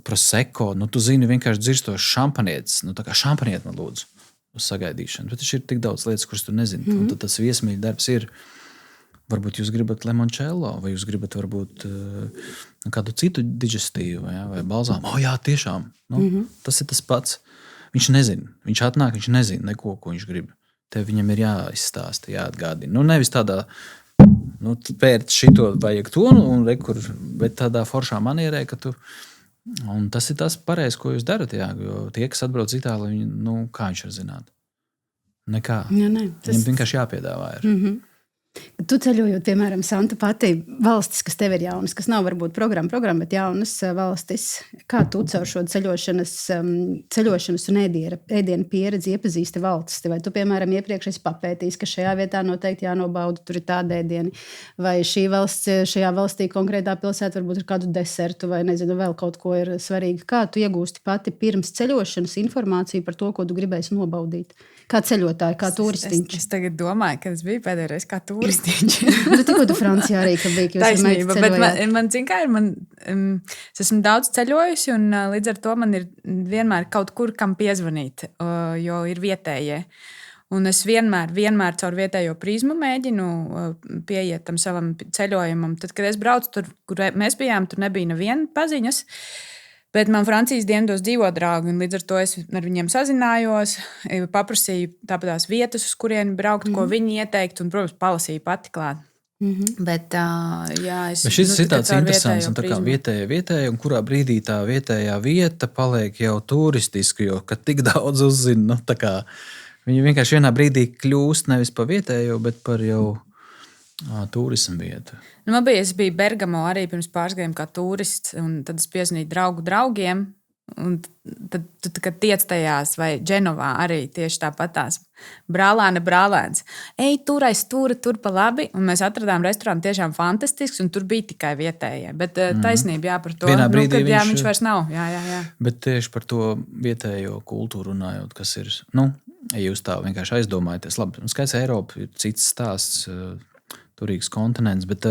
prosecco, tu zini vienkārši dzirstos šampanietis, tā kā šampanieti man lūdzu uz sagaidīšanu, bet taču ir tik daudz lietas, kuras tu nezini, un tad tas viesmīļa darbs ir. Varbūt jūs gribat limoncello, vai jūs gribat varbūt kādu citu digestīvu vai balzāmu. Jā, tiešām. Tas ir tas pats. Viņš nezina. Viņš atnāk, viņš nezina neko, ko viņš grib. Tev viņam ir jāizstāsta, jāatgādina. Nevis tādā, pērt šito vajag to, bet tādā foršā manierē, ka tu. Un tas ir tas pareizi, ko jūs darat. Jo tie, kas atbrauc Itālijā, kā viņš var zināt? Nekā. Viņam vienkārši jāpiedāvā ir. Tu ceļojot, piemēram, Santa Pati, valstis, kas tev ir jaunas, kas nav varbūt programma, bet jaunas valstis, kā tu caur šo ceļošanas un ēdienu pieredzi iepazīsti valstis? Vai tu, piemēram, iepriekš esi papētījis, ka šajā vietā noteikti jānobauda, tur ir tāda ēdieni, vai šajā valstī konkrētā pilsētā varbūt ir kādu desertu vai, nezinu, vēl kaut ko ir svarīgi. Kā tu iegūsti pati pirms ceļošanas informāciju par to, ko tu gribēsi nobaudīt? Kā ceļotāji, kā turistiņš? Es tagad domāju, ka tas bija pēdējais kā turistiņš. Tikko tu Francijā arī, ka bija, ka jūs taisnība, bet man zin kā ir, es esmu daudz ceļojusi, un līdz ar to man ir vienmēr kaut kur, kam piezvanīt, jo ir vietējie. Un es vienmēr caur vietējo prizmu mēģinu pieiet tam savam ceļojumam. Tad, kad es braucu tur, kur mēs bijām, tur nebija neviena paziņas. Bet man Francijas dienvidos dzīvo draugi, un līdz ar to es ar viņiem sazinājos, paprasīju tāpatās vietas, uz kurien braukt, ko viņi ieteikt, un, protams, palasīju pati klāt. Bet šis ir tāds interesants, un tā kā vietēja, un kurā brīdī tā vietējā vieta paliek jau turistiski, jo, kad tik daudz uzzina, tā kā viņi vienkārši vienā brīdī kļūst nevis pa vietējo, bet par jau turismu vietu. Es biju Bergamo arī pirms pāris gadiem kā turists, un tad es piezvanīju draugiem, un tad, kad tiec tajās, vai Dženovā arī tieši tāpatās. Brālēns. Ej, tur pa labi, un mēs atradām restorānu tiešām fantastisks, un tur bija tikai vietējie. Bet taisnība, par to. Vienā brīdī viņš vairs nav. Jā. Bet tieši par to vietējo kultūru runājot, kas ir, ja jūs tā vienkārši aizdomājaties, labi, skaidrs, Eiropa ir cits stāsts, turīgs kontinents, bet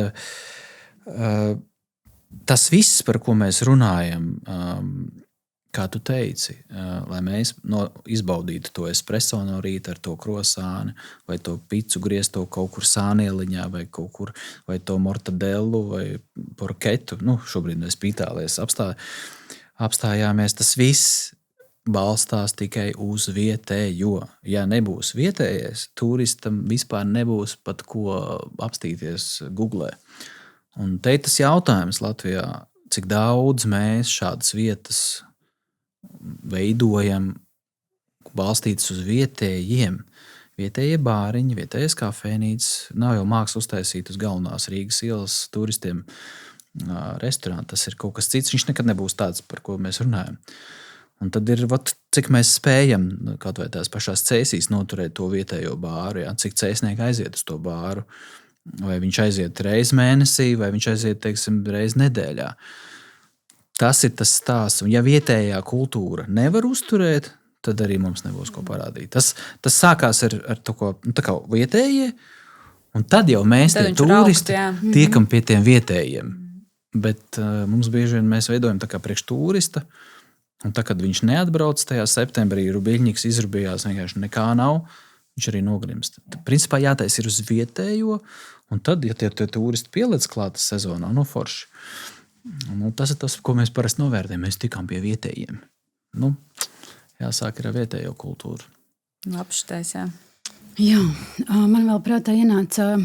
tas viss, par ko mēs runājam, kā tu teici, lai mēs izbaudītu to espresso no rīta ar to krosāni, vai to picu griezto kaut kur sānieliņā, vai kaut kur, vai to mortadellu, vai porketu, šobrīd mēs pie Itālijas apstājāmies, tas viss balstās tikai uz vietējo. Ja nebūs vietējais, turistam vispār nebūs pat ko apstīties Googlē. Un te ir tas jautājums Latvijā, cik daudz mēs šādas vietas veidojam, balstītas uz vietējiem. Vietējie bāriņi, vietējais kafejnīcas, nav jau māksla uztaisīt uz galvenās Rīgas ielas turistiem restorānu. Tas ir kaut kas cits, viņš nekad nebūs tāds, par ko mēs runājam. Un tad ir, cik mēs spējam, kaut vai tās pašās cēsīs noturēt to vietējo bāru, cik cēsnieki aiziet uz to bāru, vai viņš aiziet reizi mēnesī, vai viņš aiziet, teiksim, reizi nedēļā. Tas ir tas stāsts, un ja vietējā kultūra nevar uzturēt, tad arī mums nebūs ko parādīt. Tas sākās ar to, ko tā kā vietējie, un tad jau mēs tie turisti tiekam pie tiem vietējiem. Bet mums bieži vien mēs veidojam tā kā priekš turista. Un tā, kad viņš neatbrauc tajā septembrī, Rubiļņiks izrubījās, vienkārši nekā nav, viņš arī nogrimst. Principā jātais ir uz vietējo, un tad, ja tie turisti pieliec klātas sezonā, forši. Tas ir tas, ko mēs parasti novērtējam. Mēs tikām pie vietējiem. Jāsāk ir ar vietējo kultūru. Labštais, jā. Jā, man vēl prātā ienāca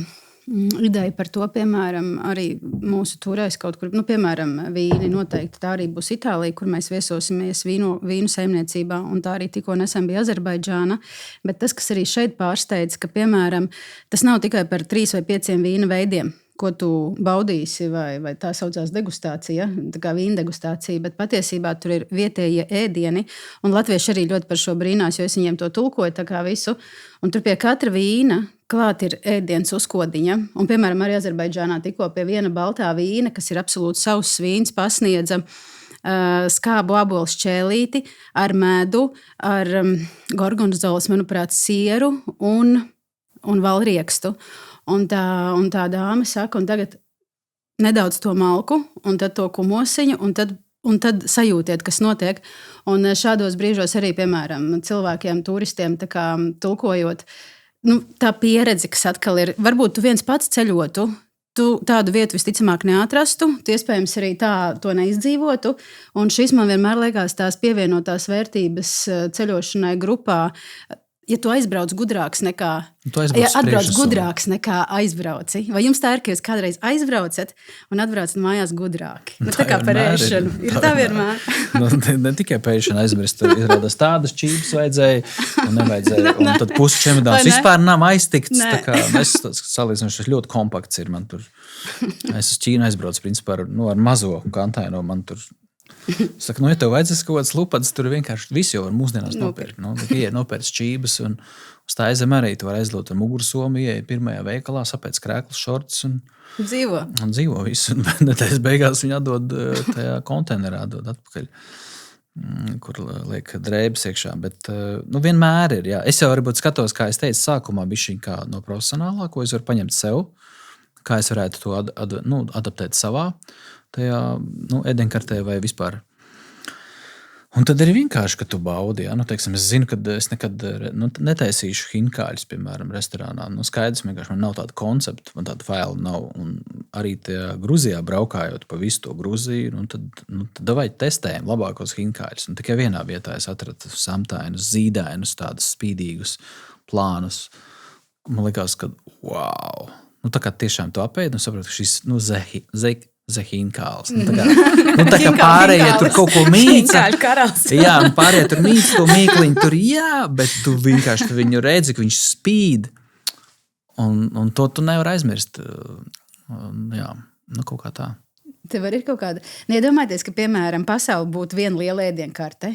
ideja par to, piemēram, arī mūsu turēs kaut kur, piemēram, vīni noteikti. Tā arī būs Itālija, kur mēs viesosimies vīnu saimniecībā, un tā arī tikko nesen bija Azerbaidžāna. Bet tas, kas arī šeit pārsteidz, ka, piemēram, tas nav tikai par 3 vai 5 vīna veidiem, ko tu baudīsi, vai tā saucās degustācija, tā kā vīna degustācija, bet patiesībā tur ir vietējie ēdieni, un latvieši arī ļoti par šo brīnās, jo es viņiem to tulkoju tā kā visu, un tur pie katra vīna klāt ir ēdiens uzkodiņa, un, piemēram, arī Azerbaidžānā tikko pie viena baltā vīna, kas ir absolūti sauss vīns, pasniedza skābu ābolu šķēlīti ar medu, ar gorgonzolas, manuprāt, sieru un valriekstu. Un tā dāma saka, un tagad nedaudz to malku, un tad to kumosiņu, un tad sajūtiet, kas notiek. Un šādos brīžos arī, piemēram, cilvēkiem, turistiem, tā kā tulkojot, tā pieredze, kas atkal ir, varbūt tu viens pats ceļotu, tu tādu vietu visticamāk neatrastu, tu iespējams arī tā to neizdzīvotu, un šis man vienmēr liekas tās pievienotās vērtības ceļošanai grupā. Ja tu aizbrauc gudrāks nekā aizbrauci, vai jums tā ir, ka jūs kādreiz aizbraucat un atbraucat mājās gudrāki? Tā kā par ēšanu. Ir tā vienmēr. Ne tikai par ēšanu aizmirst, tur izrādās tādas čības vajadzēja un nevajadzēja. Un tad pusi čemodāns vispār nav aiztikts. Tā kā mēs salīdzinoši ļoti kompakts ir. Man tur, es uz Ķīnu aizbraucu principā ar mazo kantaino, man tur. Saka, ja tev vajadzēs kaut kāds lupads, tur vienkārši visi jau var mūsdienās nopirkt. Nopērts čības un uz tā aizem arī tu var aizlot ar mugursomu, ieeja pirmajā veikalā, sapēc krēklus, šorts un dzīvo visu. Un nedēļas beigās viņi atdod tajā konteinerā, atdod atpakaļ, kur liek drēbes iekšā. Bet vienmēr ir, jā. Es jau varbūt skatos, kā es teicu, sākumā bišķiņ kā no profesionālā, ko es varu paņemt sev, kā es varētu to adaptēt savā tajā ēdienkartē vai vispār. Un tad arī vienkārši, ka tu baudi. Ja? Teiksim, es zinu, ka es nekad netaisīšu hinkāļus, piemēram, restorānā. Skaidrs, vienkārši man nav tāda koncepta, man tāda faila nav. Un arī Gruzijā braukājot pa visu to Gruziju, tad davai testējam labākos hinkāļus. Un tikai vienā vietā es atradu samtainus, zīdainus, tādus spīdīgus plānus. Man likās, ka wow! Tā kā tiešām tu apēdi un saproti, ka šis zehinkāls. Tā kā pārējie tur kaut ko mīca. Jā, un pārējie tur mīca to mīkliņu tur, jā, bet tu vienkārši viņu redzi, ka viņš spīd. Un to tu nevar aizmirst. Jā, kaut kā tā. Tev arī ir kaut kāda. Iedomājieties, ka, piemēram, pasaule būtu viena liela ēdienkarte,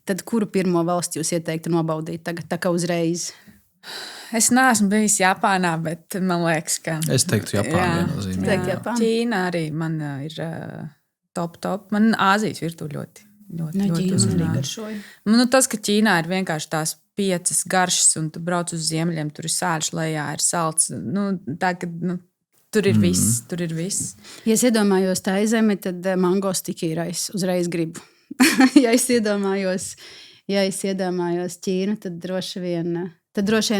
tad kuru pirmo valsti jūs ieteiktu nobaudīt tagad, tā kā uzreiz? Es neesmu bijis Japānā, bet man liekas, ka... Es teiktu Japāna viennozīmīgi. Ķīna arī man ir top. Man Āzijas virtuve ļoti uzrunā. Tas, ka Ķīnā ir vienkārši tās 5 garšas, un tu brauc uz ziemeļiem, tur ir sāļš lejā, ir salds. Tur ir viss, tur ir viss. Ja es iedomājos tā zemi, tad mango stikīrais uzreiz gribu. Ja es iedomājos Ķīnu, tad droši vien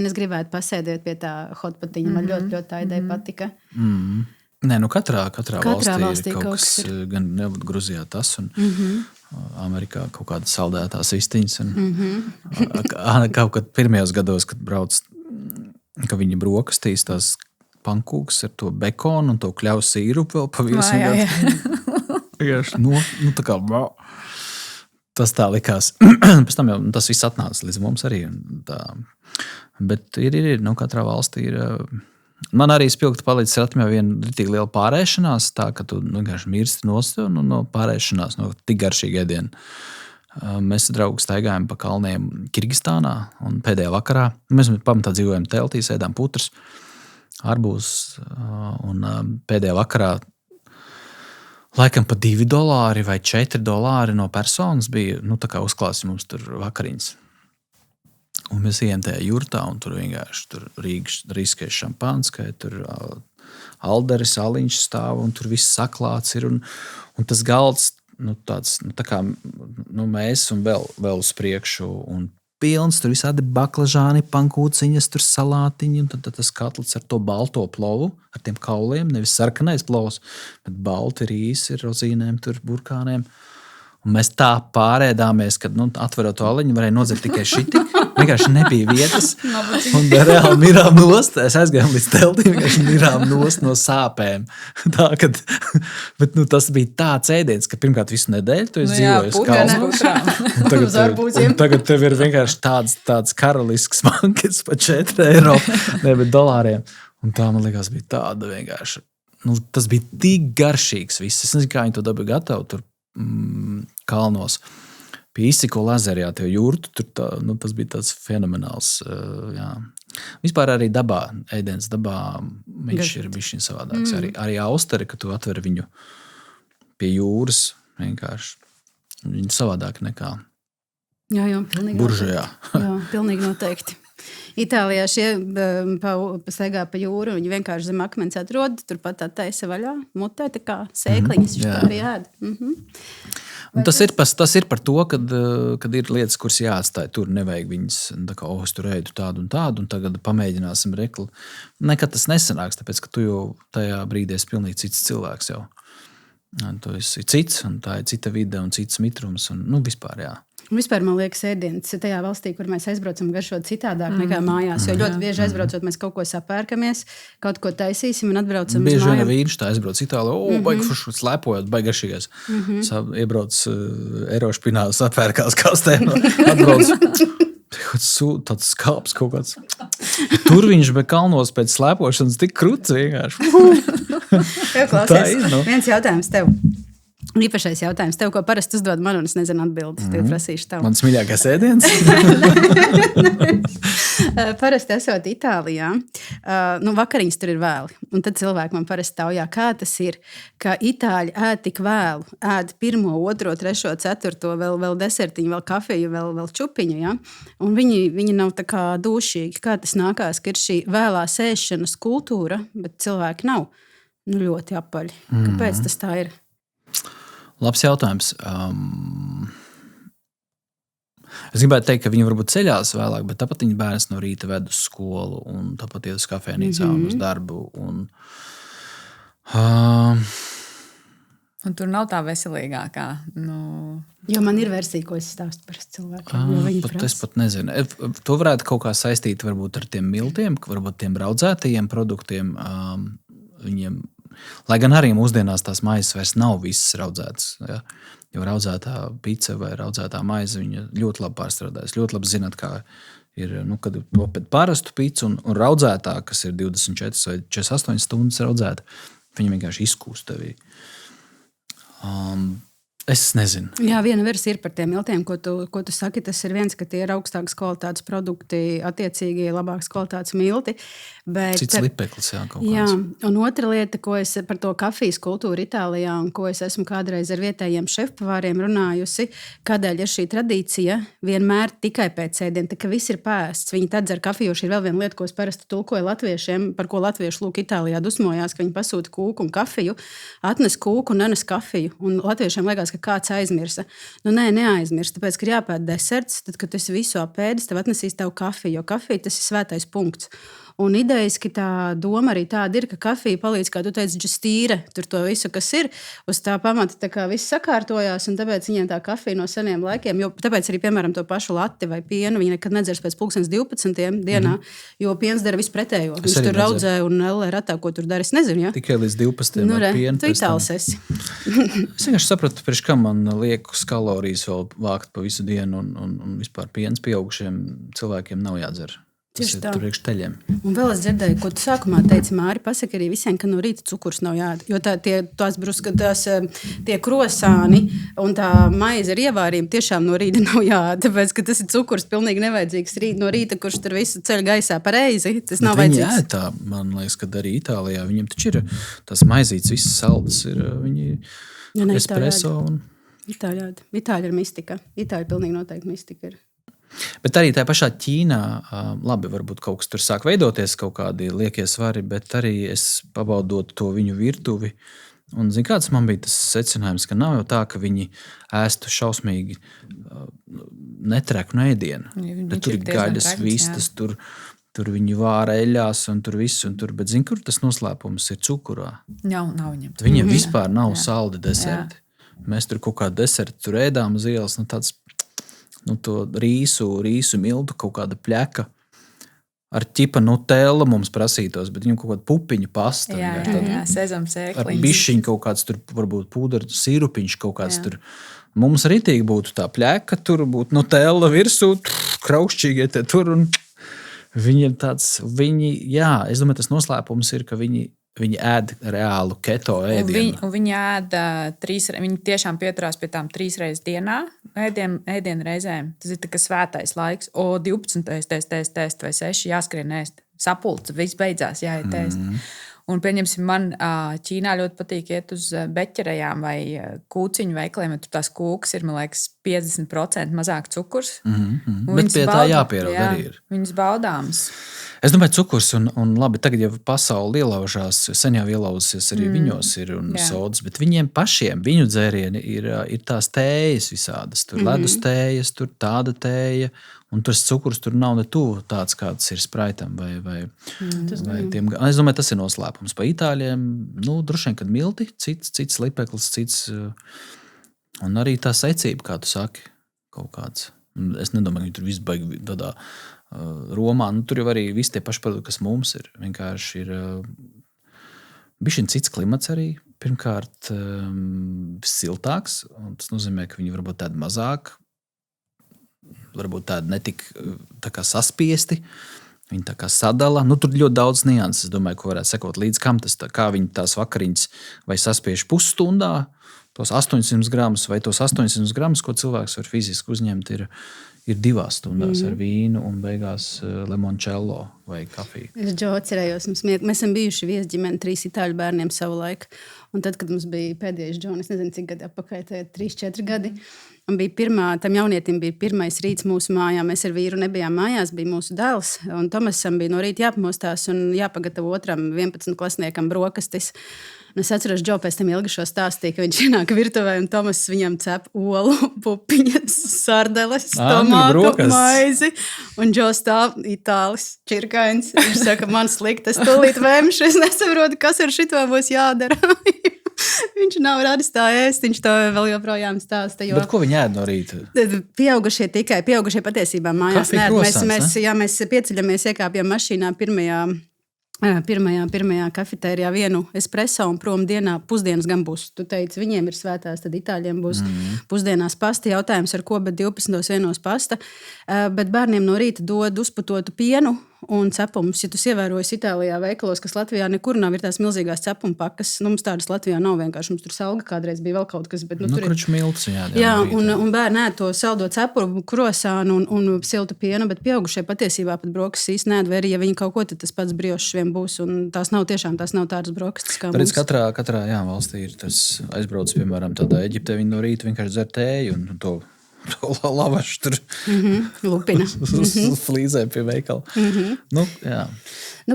es gribētu pasēdēt pie tā hotpatiņa. Man ļoti tā ideja patika. Nē, katrā valstī ir kaut kas, gan Gruzijā tas, un Amerikā kaut kādas saldētās vistiņas. Kaut kad pirmajos gados, kad brauc, ka viņi brokastīs tās pankūkas ar to bekonu un to kļavu sīrupu vēl pa virsmu. Tā kā... Tas tā likās. Pēc tam jau tas viss atnāca līdz mums arī. Bet ir katrā valstī ir. Man arī spilgti palīdz atmiņā viena tik liela pārēšanās, tā ka tu vienkārši mirsti no pārēšanās, no tik garšīga ēdiena. Mēs ar draugu staigājām pa kalniem Kirgistānā un pēdējā vakarā. Mēs pamatā dzīvojam teltīs, ēdām putras, arbūzus un pēdējā vakarā laikam pa $2 vai $4 no personas bija, tā kā uzklāsi mums tur vakariņas. Un mēs ejam tajā jurtā, un tur vienkārši rīskais šampāns, ka tur alderis, aliņš stāv, un tur viss saklāts ir, un tas galds, tāds, tā kā mēs un vēl uz priekšu, un pilns, tur visādi baklažāni, pankūciņas, tur salātiņi, un tad tas katls ar to balto plovu, ar tiem kauliem, nevis sarkanais plovs, bet balti rīsi ar rozīnēm, tur burkāniem. Un mēs tā pārēdāmies, ka atverot to aliņu, varēja nodzert tikai šiti. Vienkārši nebija vietas. Un reāli mirām nost. Es aizgāju līdz teltīm, vienkārši mirām nost no sāpēm. Bet tas bija tāds ēdiens, ka pirmkārt visu nedēļu tu esi dzīvojis kalnos. Tagad tev ir vienkārši tāds karalisks bankets par 4 eiro, nevis dolāriem. Un tā man liekas bija tāda vienkārši. Tas bija tik garšīgs viss. Es nezinu, kā viņi to dabūja gatavu tur kalnos. Pie Izsiko lazerjā, tev jurtu, tur tas bija tāds fenomenāls. Jā. Vispār arī dabā, ēdienas dabā, viņš ir bišķiņ savādāks. Arī austeri, ka tu atver viņu pie jūras, vienkārši. Viņi savādāk nekā buržujā. Jā, pilnīgi noteikti. Itālijā šie staigā pa jūru, viņi vienkārši zem akmens atrod, turpat attaisa vaļā, mutē, tā kā sēkliņas, viņš tā arī ēd. Un tas ir par to, kad ir lietas, kuras jāatstāj tur, nevajag viņas, tā kā, es tur ēdu tādu un tādu, un tagad pamēģināsim rekli. Nekad tas nesanāks, tāpēc, ka tu jau tajā brīdī esi pilnīgi cits cilvēks jau. Tu esi cits, un tā ir cita vide un cits mitrums, un vispār, jā. Vispār, man liekas, ēdienas tajā valstī, kur mēs aizbraucam, garšo citādāk nekā mājās. Jo ļoti bieži aizbraucot, mēs kaut ko sapērkamies, kaut ko taisīsim un atbraucam bieži uz mājām. Bieži vien vīns tā aizbrauc Itālijā, baigi fušs, slēpojot, baigi garšīgais. Iebrauc Eirošpināls, apērkās kastē, atbrauc. Tāds skāps kaut kāds. Tur viņš bija kalnos pēc slēpošanas tik kruts vienkārši. Klausies, viens jautājums tev. Īpašais jautājums tev, ko parasti uzdod man, un es nezinu atbildes. Tev prasīšu tev. Mans mīļākais ēdiens? Parasti esot Itālijā, vakariņas tur ir vēli. Un tad cilvēki man parasti taujā, kā tas ir, ka itāļi ēd tik vēlu. Ēd 1, 2, 3, 4, vēl desertiņu, vēl kafiju, vēl čupiņu. Ja? Un viņi nav tā kā dūšīgi. Kā tas nākās, ka ir šī vēlā sēšanas kultūra, bet cilvēki nav ļoti apaļi. Kāpēc tas tā ir? Labs jautājums. Es gribētu teikt, ka viņi varbūt ceļās vēlāk, bet tāpat viņi bērns no rīta ved uz skolu un tāpat iet uz kafejnīcā un uz darbu. Un tur nav tā veselīgākā. Jo man ir versija, ko es stāstu par cilvēkiem. Es pat nezinu. To varētu kaut kā saistīt varbūt ar tiem miltiem, varbūt tiem raudzētajiem produktiem. Viņiem, lai gan arī mūsdienās tās maizes vairs nav visas raudzētas. Ja? Jo raudzētā pica vai raudzētā maize, viņa ļoti labi pārstrādājas. Ļoti labi zināt, kā ir, kad to pēc parastu picu un raudzētā, kas ir 24 vai 48 stundas raudzēta, viņa vienkārši izkūst tevī. Es nezinu. Jā, viena versija ir par tiem miltiem, ko tu saki. Tas ir viens, ka tie ir augstākas kvalitātes produkti, attiecīgi labākas kvalitātes milti. Cits lipeklis, jā, kaut kāds. Jā, un otra lieta, ko es par to kafijas kultūru Itālijā un ko es esmu kādreiz ar vietējiem šefpavāriem runājusi, kādēļ ir šī tradīcija vienmēr tikai pēc ēdiena, tā ka viss ir pēsts. Viņi tad dzer kafiju, šī ir vēl viena lieta, ko es parasti tulkoju latviešiem, par ko latvieši lūk Itālijā dusmojās, ka viņi pasūta kūku un kafiju, atnes kūku un nenes kafiju. Un latviešiem liekas, ka kāds aizmirsa. Nē, neaizmirst, tāpēc, ka ir jāpēd deserts, tad, kad tu esi visu apēdis, tev atnesīs tev kafiju, jo kafija tas ir svētais punkts. Un idejiski tā doma arī tāda ir, ka kafija palīdz, kā tu teici, ģestīre, tur to visu, kas ir, uz tā pamata tā kā viss sakārtojās, un tāpēc viņiem tā kafija no seniem laikiem, jo tāpēc arī, piemēram, to pašu lati vai pienu, viņi nekad nedzers pēc 12 dienā, jo piens dara visu pretējo. Viņš tur raudzē un ellē ratā, ko tur dara, es nezinu, ja? Tikai līdz 12 ar pienu. Tu itāls esi. Es vienkārši sapratu, priekš kam man liekas kalorijas vēl vākt pa visu dienu, un vispār piens pieaugušiem cilvēkiem nav jādzer. Tas ir priekš teļiem. Un vēl es dzirdēju, ko tu sākumā teici, Māri, pasaki arī visiem, ka no rīta cukurs nav jādara. Jo tie krosāni un tā maize ar ievārījumu tiešām no rīta nav jādara. Tāpēc, ka tas ir cukurs pilnīgi nevajadzīgs no rīta, kurš tur visu ceļ gaisā pareizi. Tas nav vajadzīgs. Viņi ētā, man liekas, kad arī Itālijā. Viņiem taču ir tas maizītes, visas saldas ir espresso. Itāļi ir mistika. Itāļi pilnīgi noteikti mistika ir. Bet arī tajā pašā Ķīnā, labi, varbūt kaut kas tur sāk veidoties, kaut kādi liekie svari, bet arī es pabaudot to viņu virtuvi. Un, zin, kāds man bija tas secinājums, ka nav jau tā, ka viņi ēstu šausmīgi netreknu ēdienu. Bet tur ir gaļas vistas, tur viņi vāra eļās un tur viss, bet zin, kur tas noslēpums ir cukurā? Nav viņam. Viņiem vispār nav saldi deserti. Mēs tur kaut kādu desertu tur ēdām uz ielas, tāds, to rīsu miltu kaut kāda pļeka. Ar ķipa nutella mums prasītos, bet viņam kaut kāda pupiņu pasta. Jā, sezams Ar ēkliņas. bišķiņu kaut kāds tur, varbūt pūdera sirupiņš kaut kāds tur. Mums ritīgi būtu tā pļeka, tur būtu nutella virsū, kraukšķīgie te tur. Un viņi ir tāds, es domāju, tas noslēpums ir, ka viņi ēd reālu keto ēdienu. Viņi ēda viņi tiešām pieturās pie tām 3 reizes dienā ēdienu reizēm. Tas ir tā kā svētais laiks. 12. test vai 6 jāskrien ēst. Sapulce, viss beidzās, jāiet ēst. Un, pieņemsim, man Ķīnā ļoti patīk iet uz beķerējām vai kūciņu veikaliem, jo tur tās kūkas ir, man liekas, 50% mazāk cukurs. Bet pie tā jāpierod arī ir. Viņas baudāmas. Es domāju, cukurs un labi, tagad jau pasaule ielaužās, sen jau ielauzusies arī viņos ir un sodas, bet viņiem pašiem, viņu dzērieni ir tās tējas visādas. Tur ledus tējas, tur tāda tēja, un tur cukurs tur nav ne tuvu tāds, kāds ir spraitam vai tiem. Es domāju, tas ir noslēpums. Pa itāļiem, droši vien, kad milti, cits lipeklis, cits, un arī tā secība, kā tu saki, kaut kāds. Es nedomāju, ka viņi tur viss baigi tādā Romā, tur jau arī visi tie paši produkti, kas mums ir. Vienkārši ir bišķiņ cits klimats arī. Pirmkārt, siltāks. Tas nozīmē, ka viņi varbūt tādi mazāk, varbūt tādi netik tā kā saspiesti. Viņi tā kā sadala. Tur ļoti daudz nianses, es domāju, ko varētu sekot līdz kam tas, kā viņi tās vakariņas vai saspiež pusstundā, tos 800 gramus vai tos 800 gramus, ko cilvēks var fiziski uzņemt, ir 2 stundās ar vīnu un beigās limoncello vai kafiju. Es džocerējos, mēs esam bijuši viesģimeni 3 itāļu bērniem savu laiku. Un tad, kad mums bija pēdējais Džons, es nezinu, cik gadi apakaļ, 3-4 gadi, un tam jaunietim bija pirmais rīts mūsu mājā. Mēs ar vīru nebijām mājās, bija mūsu dēls, un Tomasam bija no rīta jāpamostās un jāpagatavo otram 11 klasniekam brokastis. Un es atceros, Džo pēc tam ilgi šo stāstīju, ka viņš ienāk virtuvē un Tomas viņam cep olu, pupiņas, sardeles, tomātu, maizi. Un Džo stāv itālis, čirkains. Viņš saka, man slikti, es tūlīt vēmšu, es nesaprotu, kas ar šito būs jādara. Viņš nav radis tā ēst, viņš to vēl joprojām stāsta. Bet ko viņi ēd no rīta? Pieaugušie patiesībā mājās. Mēs pieceļamies, iekāpjam mašīnā pirmajā kafetērijā vienu espresso un prom dienā pusdienas gan būs. Tu teici, viņiem ir svētās, tad itāļiem būs pusdienās pasta. Jautājums ar ko, bet 12 vienos pasta. Bet bērniem no rīta dod uzputotu pienu un cepumus. Ja tu ievērojies Itālijā veikalos, kas Latvijā nekur nav, ir tās milzīgās cepuma pakas. Mums tādas Latvijā nav vienkārši. Mums tur salga kādreiz bija vēl kaut kas. Bet, tur ir milts. Jā, un bērni ēd to saldo cepuru, krosānu un siltu pienu, bet pieaugušie patiesībā pat brokastis īsti neēd, vai arī, ja viņi kaut ko, tad tas pats briošs vien būs. Un tās nav tādas brokastis kā mums. Katrā valstī ir tas aizbrauc, piemēram, tādā Eģiptē, viņi no rīta vienkārši dzer tēju un to lavašu tur lupina. Flīzē pie veikala. Jā.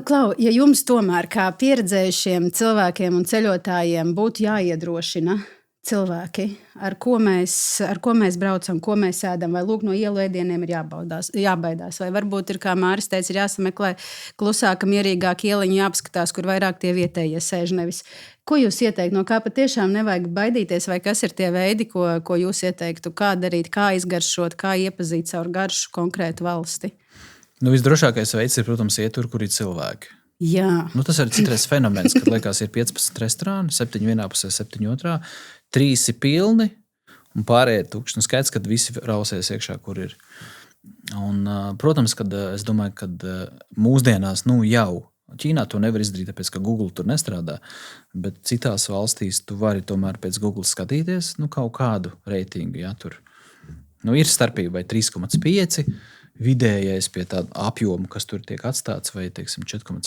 Klau, ja jums tomēr kā pieredzējušiem cilvēkiem un ceļotājiem būtu jāiedrošina cilvēki, ar ko mēs braucam, ko mēs ēdam, vai lūk no ielu ēdieniem ir jābaidās, vai varbūt ir, kā Māris teica, ir jāsameklē klusāka, mierīgāka ieliņa, jāapskatās, kur vairāk tie vietējie sēž nevis. Ko jūs ieteikt, no kā patiešām nevajag baidīties, vai kas ir tie veidi, ko jūs ieteiktu, kā darīt, kā izgaršot, kā iepazīt caur garšu konkrētu valsti? Visdrošākais veids ir, protams, iet tur, kur ir cilvēki. Jā. Tas ir citreiz fenomens, kad liekas ir 15 restorāni, 7 vienā pusē, 7 otrā, 3 ir pilni un pārējie tukši. Skaidrs, kad visi rausies iekšā, kur ir. Un, protams, kad es domāju, ka mūsdienās jau Ķīnā to nevar izdarīt, tāpēc, ka Google tur nestrādā, bet citās valstīs tu vari tomēr pēc Google skatīties kaut kādu reitingu. Ja, tur ir starpība vai 3,5 vidējais pie tāda apjoma, kas tur tiek atstāts, vai 4,8.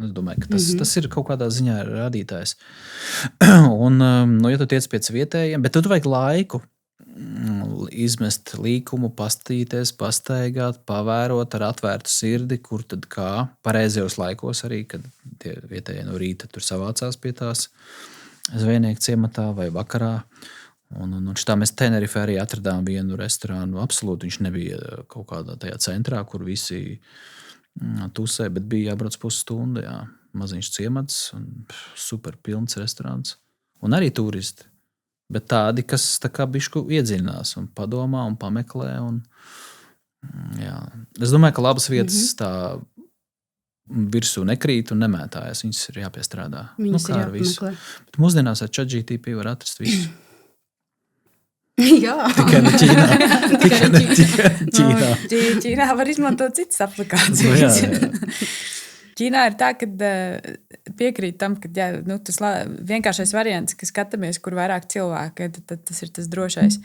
Es domāju, ka tas ir kaut kādā ziņā rādītājs. Un, ja tu tiec pēc vietējiem, bet tu vajag laiku izmest līkumu, pastīties, pastaigāt, pavērot ar atvērtu sirdi, kur tad kā pareizajos laikos arī, kad tie vietējie no rīta tur savācās pie tās zvejnieku ciematā vai vakarā. Un šitā mēs Tenerifē arī atradām vienu restorānu. Absolūti viņš nebija kaut kādā tajā centrā, kur visi tusē, bet bija jābrauc pusstunda. Jā. Maziņš ciemats un super pilns restorāns. Un arī turisti. Bet tādi, kas tā kā bišku iedziļinās un padomā un pameklē. Jā. Es domāju, ka labas vietas tā virsū nekrīt un nemētājas. Viņas ir jāpiestrādā. Viņas ir jāpameklē. Bet mūsdienās ar ChatGPT var atrast visu. Jā. Tikai ne Ķīnā. Ķīnā var izmantot citas aplikācijas. Ķīnā ir tā, ka piekrīt tam, ka tas vienkāršais variants, ka skatāmies, kur vairāk cilvēku, tad tas ir tas drošais.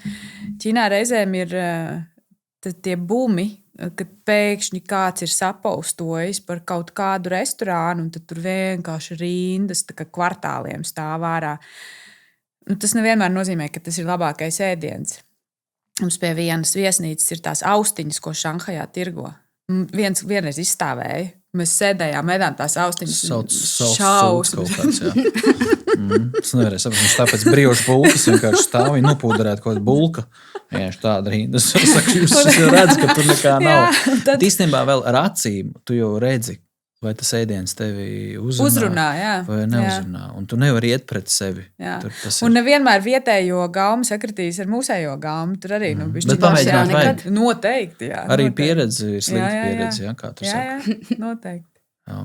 Ķīnā reizēm ir tie bumi, kad pēkšņi kāds ir sapaustojis par kaut kādu restorānu, un tad tur vienkārši rindas kvartāliem stāv ārā. Tas nevienmēr nozīmē, ka tas ir labākais ēdiens. Mums pie vienas viesnīcas ir tās austiņas, ko Šanhajā tirgo. Vienreiz izstāvēja. Mēs sēdējām, ēdām tās austiņas. Šausmas. Es nevarēju saprast, viņš tāpēc brīvoši bulkas vienkārši stāv, viņa nopūdarētu kaut kādu bulka. Vienkārši tāda rinda. Es saku, jūs jau redzat, ka tur nekā nav. Tad īstenībā vēl ar acīm tu jau redzi, vai tas ēdiens tevi uzrunā vai neuzrunā. Un tu nevari iet pret sevi. Un nevienmēr vietējo gaumu sakritīs ar mūsējo gaumu. Tur arī bet pamēģināt vajag. Noteikti. Arī pieredze ir slikta pieredze, kā tu saki. Jā, noteikti.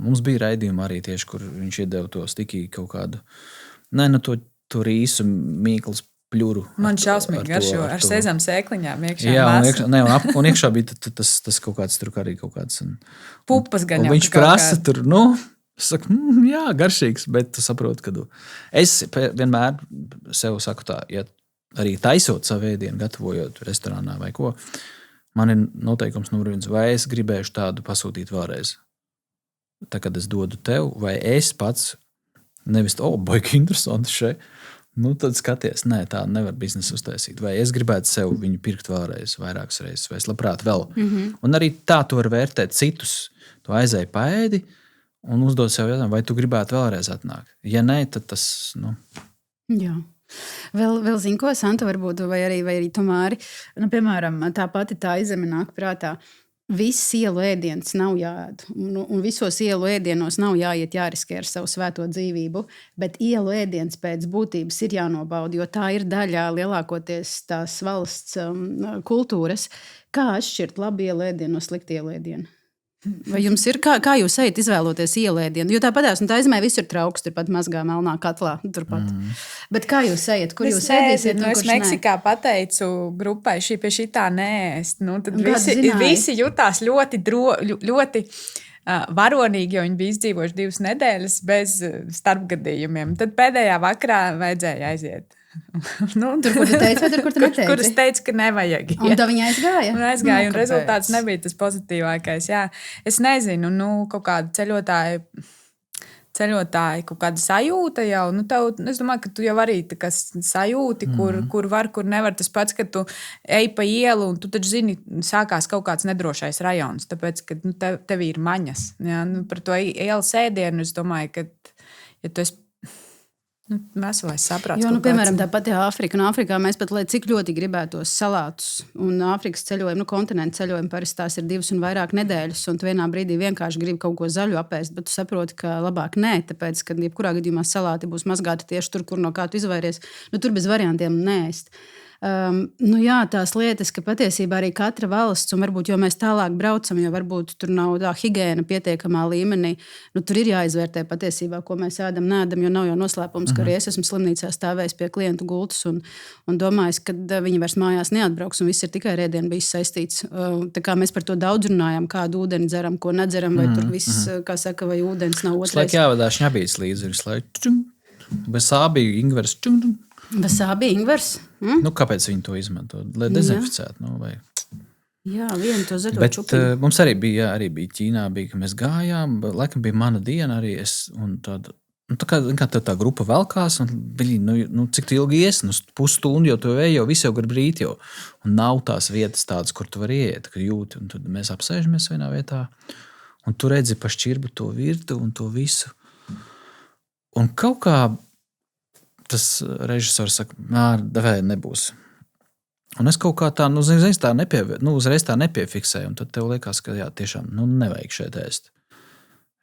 Mums bija raidījumi arī tieši, kur viņš iedeva to stikī kaut kādu, to rīsu mīklas pļuru. Man šausmīgi garšo ar sezam sēkliņām iekšā. Jā, un iekšā bija tas kaut kāds tur arī kaut kāds. Pupas gan jau. Viņš prasa tur, es saku, jā, garšīgs, bet tu saproti, ka es vienmēr sev saku tā, ja arī taisot savu ēdienu, gatavojot restorānā vai ko, man ir noteikums numur 1, vai es gribēšu tādu pasūtīt vēlreiz. Tā, kad es dodu tev, vai es pats nevis, baigi interesanti šeit, tad skaties, nē, tā nevar biznesu uztaisīt. Vai es gribētu sev viņu pirkt vēlreiz, vairākas reizes, vai es labprāt vēl. Un arī tā tu vari vērtēt citus. Tu aizēji paēdi un uzdod sev jautājumu, vai tu gribētu vēlreiz atnākt. Ja nē, tad tas, Jā. Vēl zinu, ko Santa varbūt, vai arī Tomāri. Piemēram, tā pati tā izeme nāk prātā. Viss ielu ēdiens nav jāēd, un visos ielu ēdienos nav jāiet jāriskē ar savu svēto dzīvību, bet ielu ēdiens pēc būtības ir jānobauda, jo tā ir daļā lielākoties tās valsts kultūras. Kā atšķirt labu ielu ēdienu no sliktu ielu ēdienu? Vai jums ir, kā jūs ejat izvēloties ielu ēdienu? Jo tāpatās, tā izmē viss ir trauks, turpat mazgā melnā katlā, turpat. Bet kā jūs ejat? Kur jūs ēdīsiet? Es Meksikā pateicu grupai pie šitā neēst. Tad visi jutās ļoti varonīgi, jo viņi bija izdzīvojuši 2 nedēļas bez starpgadījumiem. Tad pēdējā vakarā vajadzēja aiziet. Tur, kur tu teici, vai tur, kur tu neteici? Kur es teicu, ka nevajag. Un tā viņa aizgāja? Un rezultāts nebija tas pozitīvākais. Jā. Es nezinu, kaut kāda ceļotāja kaut kāda sajūta jau. Es domāju, ka tu jau arī sajūti, kur var, kur nevar. Tas pats, ka tu ej pa ielu un tu taču zini, sākās kaut kāds nedrošais rajons, tāpēc, ka tev ir maņas. Jā. Par to ielas ēdienu es domāju, ka ja tu esi veselais saprāts. Jo, piemēram, tāpat Āfrika. Āfrikā mēs pat, lai cik ļoti gribētos salātus un Āfrikas ceļojumu, kontinentu ceļojumu, parasti tās ir 2 un vairāk nedēļas, un tu vienā brīdī vienkārši gribi kaut ko zaļu apēst, bet tu saproti, ka labāk nē, tāpēc, ka jebkurā gadījumā salāti būs mazgāti tieši tur, kur no kā tu izvairies. Tur bez variantiem neēst. Jā, tās lietas, ka patiesībā arī katra valsts, un varbūt, jo mēs tālāk braucam, jo varbūt tur nav tā higiēna pietiekamā līmenī, tur ir jāizvērtē patiesībā, ko mēs ēdam, nēdam, jo nav jau noslēpums, ka arī es esmu slimnīcā stāvējis pie klientu gultas un domājis, ka viņi vairs mājās neatbrauks, un viss ir tikai ar ēdienu bijis saistīts. Tā kā mēs par to daudz runājam, kādu ūdeni dzeram, ko nedzeram, vai tur viss, kā saka, vai ūdens nav otrais. Slaik jāvadā šņabīts līdzi, bez sābiju, ingvers, Vasābi, ingvers. Kāpēc viņi to izmanto? Lai dezinficētu. Jā, vienu to zaļo čupiņu. Mums arī bija Ķīnā, ka mēs gājām. Laikam bija mana diena arī. Tā grupa velkās. Cik ilgi ies? Pusstundu jau tu ej, jau visi jau grib rīt. Un nav tās vietas tādas, kur tu vari iet, kad jūti. Un tad mēs apsēžamies vienā vietā. Un tu redzi pa šķirbu to virtu un to visu. Un kaut kā tas režisors saka, devēja nebūs. Un es kaut kā tā, uzreiz tā nepiefiksēju, un tad tev liekas, ka jā, tiešām nevajag šeit ēst.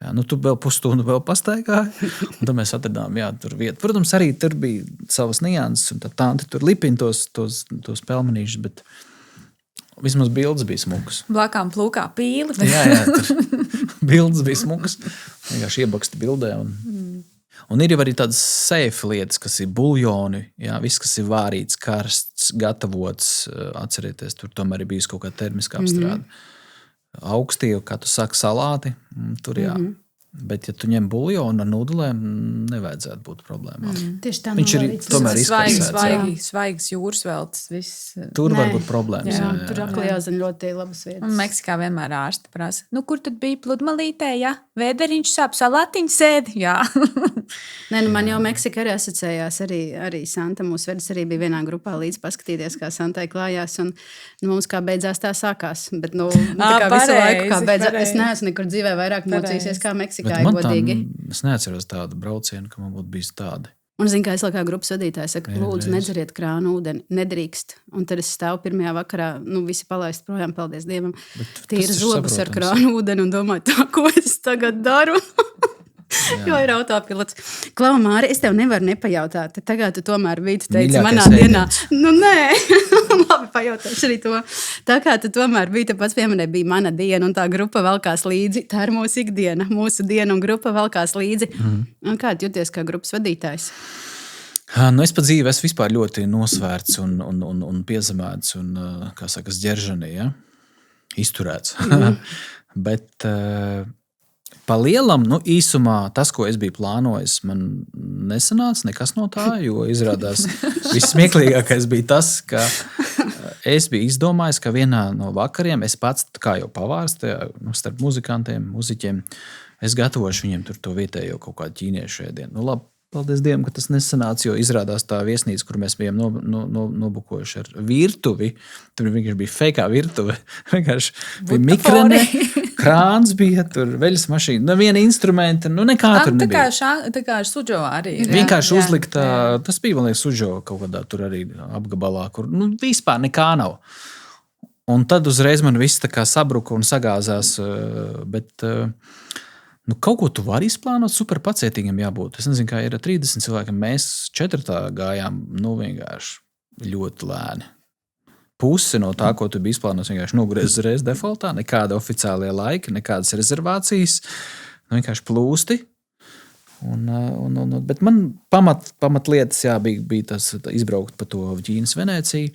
Jā, tu vēl pusstundu pastaigāji, un tad mēs atradām, tur vietu. Protams, arī tur bija savas nianses, un tā tanti tur lipina tos pelmenīšus, bet vismaz bildes bija smukas. Blakām plūkā pīli. Jā, tur bildes bija smukas. Vienkārši iebaksti bildē. Un ir jau arī tādas safe lietas, kas ir buļļoni, viss, kas ir vārīts, karsts, gatavots. Atcerieties, tur tomēr ir bijusi kaut kāda termiskā apstrāde. Augstie, kā tu saki, salāti, tur jā. Bet, ja tu ņem buļļonu ar nudulēm, nevajadzētu būt problēmām. Tieši tā Viņš ir tomēr izkarsēts. Svaigs jūras veltes, viss. Tur var būt problēmas. Jā. Tur atkal jāzina ļoti labas vietas. Un Meksikā vienmēr ārsti prasa, kur tad bija pludmalītē, vēderiņš sāp, salātiņš sēdi, jā. Nē, man jau Meksika arī asociējās, arī Santa mūsu vedis arī bija vienā grupā līdz paskatīties, kā Santai klājās, un mums kā beidzās tā sākās, bet, tā kā visu laiku kā beidzās, es neesmu nekur dzīvē vairāk mocījusies kā Meksikā, ir godīgi. Es neatceros tādu braucienu, ka man būtu bijis tādi. Un zinu, kā es kā grupas vadītāja saka, lūdzu, nedzeriet krānu ūdeni, nedrīkst. Un tad es stāvu pirmajā vakarā, visi palaist projām, paldies Dievam, tīri zobus ar krānu ūdeni un domāju, tā, ko es tagad daru? Jo ir autopilots. Klau, Māri, es tev nevaru nepajautāt. Tagad tu tomēr biji, tu teici, manā dienā. Nē, labi, pajautāšu arī to. Tā kā tu tomēr biji, tu pats pieminēji, bija mana diena un tā grupa velkās līdzi. Tā ir mūsu ikdiena, mūsu diena un grupa velkās līdzi. Un kā tu jūties kā grupas vadītājs? Es pa dzīvi esmu vispār ļoti nosvērts un piezemēts un, kā saka, ģeržanī, izturēts. Bet pa lielam, īsumā tas, ko es biju plānojis, man nesanāca nekas no tā, jo izrādās vissmieklīgākais bija tas, ka es biju izdomājis, ka vienā no vakariem es pats, kā jau pavārs, starp muzikantiem, muziķiem, es gatavošu viņiem tur to vietējo kaut kādu ķīniešu ēdienu. Labi, paldies Dievam, ka tas nesanāca, jo izrādās tā viesnīca, kur mēs bijām nobukojuši ar virtuvi, tur vienkārši bija fejkā virtuve, vienkārši bija mikrene, krāns bija, tur veļas mašīna, viena instrumenta, nekā tur nebija. Tā kā ar suģo arī. Vienkārši uzlikta, tas bija, man liekas, suģo kaut kādā tur arī apgabalā, kur vispār nekā nav. Un tad uzreiz man viss tā kā sabruka un sagāzās, bet kaut ko tu vari izplānot, super pacietīgam jābūt. Es nezinu, kā ir 30 cilvēkiem, mēs 4 gājām, vienkārši ļoti lēni. Puse no tā, ko tu biji izplānots, vienkārši nogriez uzreiz defaultā, nekāda oficiālie laiki, nekādas rezervācijas, vienkārši plūsti. Bet man pamatlietas bija tas izbraukt pa to Ķīnas Venēciju.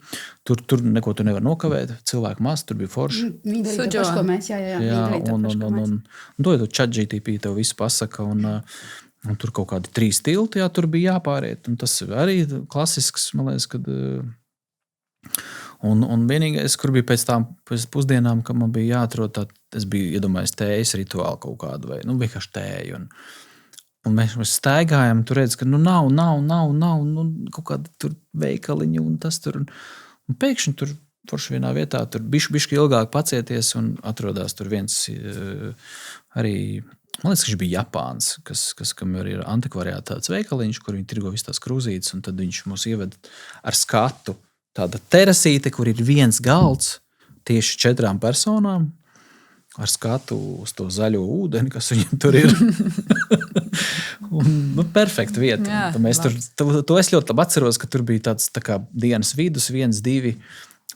Tur neko tu nevar nokavēt, cilvēku maz, tur bija forši. Viņi darīja to pašu, ko mēs, jā. Un to ChatGPT tev visu pasaka, un tur kaut kādi 3 tilti, tur bija jāpāriet. Un tas arī klasisks, man liekas, kad Un vienīgais, kur bija pēc pusdienām, ka man bija jāatrod es biju iedomājies tējas rituālu kaut kādu vai vienkārši tēju. Un mēs staigājām, tur redz, ka nav kaut kāda tur veikaliņa un tas tur. Un pēkšņi tur forši vienā vietā, tur bišķi ilgāk pacieties un atrodās tur viens arī, man liekas, ka viņš bija Japāns, kam arī ir antikvariāta tāds veikaliņš, kur viņi tirgo visas tās krūzītes, un tad viņš mūs ieved ar skatu. Tāda terasīte, kur ir viens galds tieši 4 personām ar skatu uz to zaļo ūdeni, kas viņam tur ir. Perfekta vieta. Jā, mēs to es ļoti labi atceros, ka tur bija tāds tā kā dienas vidus, 1, 2,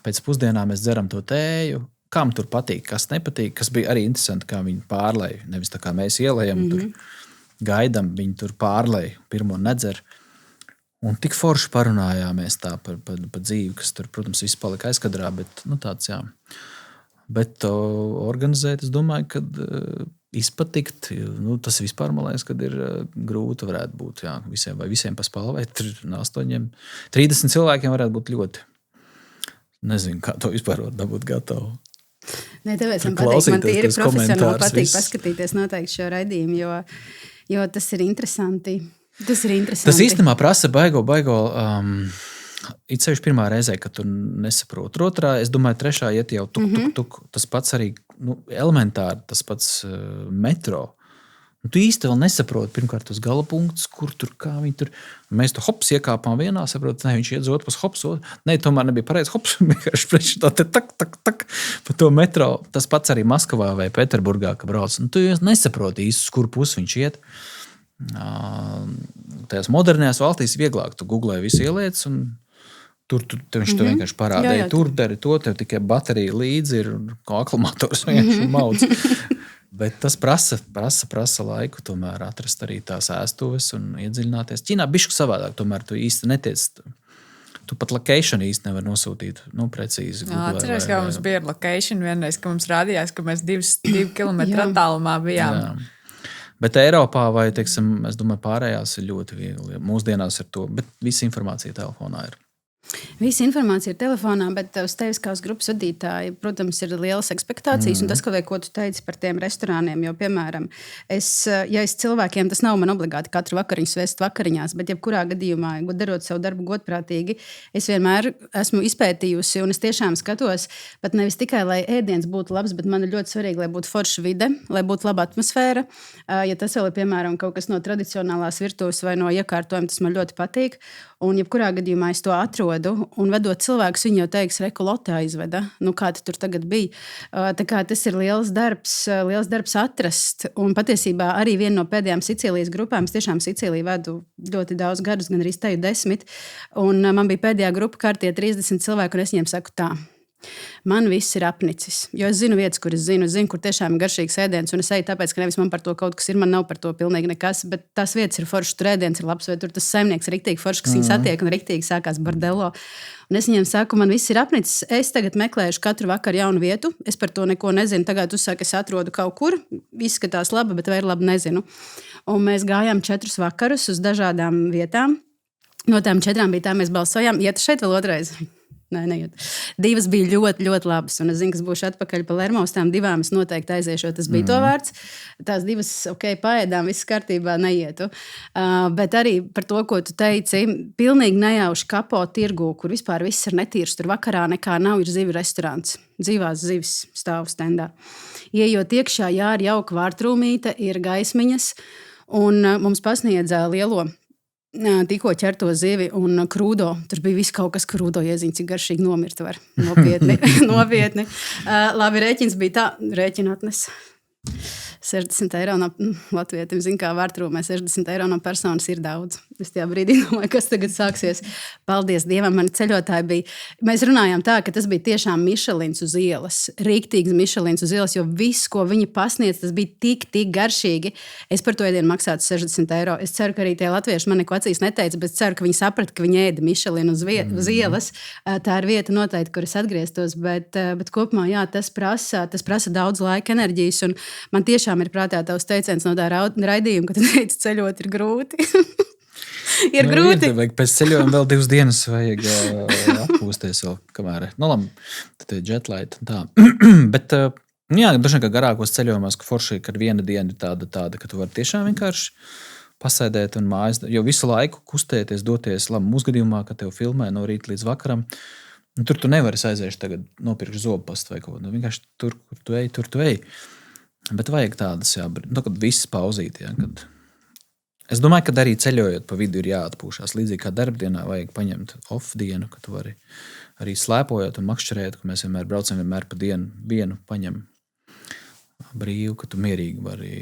pēc pusdienām mēs dzeram to tēju. Kam tur patīk, kas nepatīk, kas bija arī interesanti, kā viņi pārlej. Nevis tā kā mēs ielējam, tur gaidam, viņi tur pārlej, pirmo nedzer. Un tik forši parunājāmies tā par dzīvi, kas tur, protams, viss palika aizkadrā, bet tāds, jā. Bet organizēt, es domāju, ka izpatikt, tas vispār, man liekas, kad ir grūti varētu būt, jā, visiem paspalvēt, 30 cilvēkiem varētu būt ļoti. Nezinu, kā to vispār var dabūt gatavu. Nē, tāpēc man patīk, man tīri profesionāli patīk paskatīties noteikti šo raidījumu, jo tas ir interesanti. Tas īstenībā prasa baigo, it sevišķi pirmā reizē, kad tu nesaproti. Otrā, es domāju, trešā iet jau tuk. Tas pats arī elementāri, tas pats metro. Un tu īsti vēl nesaproti, pirmkārt, tos galapunktus, kur tur, kā viņi tur. Mēs to hops iekāpām vienā, saprotu, ne, viņš iet uz otru pusi, hops, ne, tomēr nebija pareizi, hops, vienkārši priekš tā te tak, pa to metro. Tas pats arī Maskavā vai Pēterburgā, ka brauc. Un tu nesaproti īsti, uz kuru pusi viņš iet. Tajās modernajās valstīs vieglāk, tu googlē visu ieliec un tur viņš to vienkārši parādīja. Tur dari to, tev tikai baterija līdzi ir, kā aklamators vienkārši maudz. Bet tas prasa laiku tomēr atrast arī tās ēstuves un iedziļināties. Ķīnā bišķi savādāk, tomēr tu īsti netiec. Tu pat location īsti nevar nosūtīt, precīzi. Atceries, kā mums bija location vienreiz, ka mums rādījās, ka mēs 2 kilometru attālumā bijām. Jā. Bet Eiropā vai, teiksim, es domāju, pārējās ir ļoti viegli. Mūsdienās ir to, bet visa informācija telefonā ir. Visa informācija ir telefonā, bet uz tevis kā uz grupas vadītāja, protams, ir lielas ekspektācijas. Un tas, ko tu teici par tiem restorāniem, jo, piemēram, es cilvēkiem, tas nav man obligāti katru vakariņu svest vakariņās, bet jebkurā gadījumā, darot savu darbu godprātīgi, es vienmēr esmu izpētījusi un es tiešām skatos, pat nevis tikai, lai ēdiens būtu labs, bet man ir ļoti svarīgi, lai būtu forša vide, lai būtu laba atmosfēra. Ja tas vēl ir, piemēram, kaut kas no tradicionālās virtuves vai no iekārtojuma, tas man ļoti patīk. Un jebkurā gadījumā es to atrodu un vedot cilvēkus, viņi jau teiks, Lotte aizveda, kā tu tur tagad bija. Tā kā tas ir liels darbs atrast. Un patiesībā arī viena no pēdējām Sicīlijas grupām, es tiešām Sicīliju vedu ļoti daudz gadus, gan arī teju 10. Un man bija pēdējā grupa kārtie 30 cilvēku, un es viņiem saku tā. Man viss ir apnicis, jo es zinu vietas, kur es zinu, kur tiešām ir garšīgs ēdiens, un es eju tāpēc, ka nevis man par to kaut kas ir, man nav par to pilnīgi nekas, bet tās vietas ir foršas, tur ēdiens ir labs, vai tur tas saimnieks ir riktīgi foršs, kas viņu satiek, un riktīgi sākās bordello. Un es viņiem saku, man viss ir apnicis, es tagad meklēšu katru vakaru jaunu vietu, es par to neko nezinu, tagad uzsāku, es atrodu kaut kur, izskatās labi, bet vai ir labi, nezinu. Un mēs gājām 4 vakarus uz dažādām vietām, no tām 4 bija tā, mēs balsojām, iet šeit vēl otrais. Nē, 2 bija ļoti, ļoti labas. Un es zinu, ka būšu atpakaļ Palermo. Uz tām 2 es noteikti aiziešu, tas bija to vērts. Tās 2, paēdām, viss kārtībā, neietu. Bet arī par to, ko tu teici, pilnīgi nejauši kapo tirgu, kur vispār viss ir netīrs. Tur vakarā nekā nav, ir zivju restorāns. Dzīvās zivis stāv stendā. Ieejot iekšā, ir jauka vārtrūmīte, ir gaismiņas. Un mums pasniedza lielo tikko ķerto zivi un krūdo. Tur bija viss kaut kas krūdo, ieziņ, cik garšīgi nomirt var. Nopietni. Labi, rēķins bija tā, rēķina atnes. 60 eiro no latvietim, zin kā vārtrūmē, 60 eiro no personas ir daudz. Es tajā brīdī domāju, kas tagad sāksies. Paldies Dievam, mani ceļotāji bija. Mēs runājām tā, ka tas bija tiešām Mišelins uz ielas. Rīktīgs Mišelins uz ielas, jo viss, ko viņi pasniedz, tas bija tik garšīgi. Es par to ēdienu maksātu 60 eiro. Es ceru, ka arī tie latvieši man neko acīs neteica, bet ceru, ka viņi saprata, ka viņi ēda Mišelinu uz ielas. Tā ir vieta noteikti, kur es atgrieztos, bet kopumā, jā, tas prasa daudz laika, enerģijas, un man tiešām ir prātā tavs teiciens no tā raidījuma, ka tu teici, ceļot ir grūti. Ir grūti. Pēc ceļojuma vēl 2 dienas vajag atpūsties vēl, kamēr. Labi, tad ir jetlaid un tā. Bet, jā, dažnai kā garākos ceļojumos, ka forši, ka viena diena ir tāda, ka tu vari tiešām vienkārši pasēdēt un mājas, jo visu laiku kustēties, doties, labi, mūsu gadījumā, ka tev filmē no rīta līdz vakaram, tur tu nevari aizieši tagad nopirkt zobupastu vai kaut ko. Vienkārši tur, kur tu ej. Bet vajag tādas, jā, kad viss pauzīt, jā, kad... Es domāju, ka arī ceļojot pa vidu ir jāatpūšās. Līdzīgi kā darbdienā vajag paņemt off dienu, ka tu vari arī slēpojot un makšķerēt, ka mēs vienmēr braucam pa dienu vienu paņem brīvu, ka tu mierīgi vari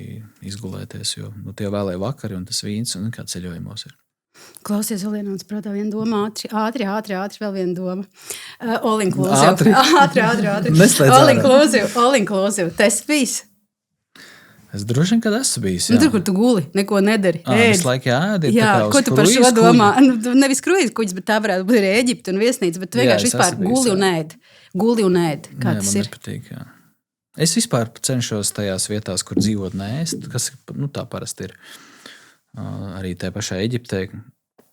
izgulēties, jo tie vēlē vakari un tas vīns un kā ceļojumos ir. Klausies, vēl vienāds, protā, viena doma, ātri, vēl viena doma. All inclusive. Ātri. All inclusive. Tas bijis. Es droši vien, kad esmu bijis. Jā. Tur, kur tu guli, neko nedari. Visu laiku jāēd. Jā, ko tu par šo domā? Nevis kruīzes kuģis, bet tā varētu būt arī Eģipte un viesnīca, bet vienkārši vispār guli un ēd. Guli un ēd. Kā tas ir? Nepatīk, jā. Es vispār cenšos tajās vietās, kur dzīvot neēst, kas tā parasti ir. Arī tajā pašā Eģiptē.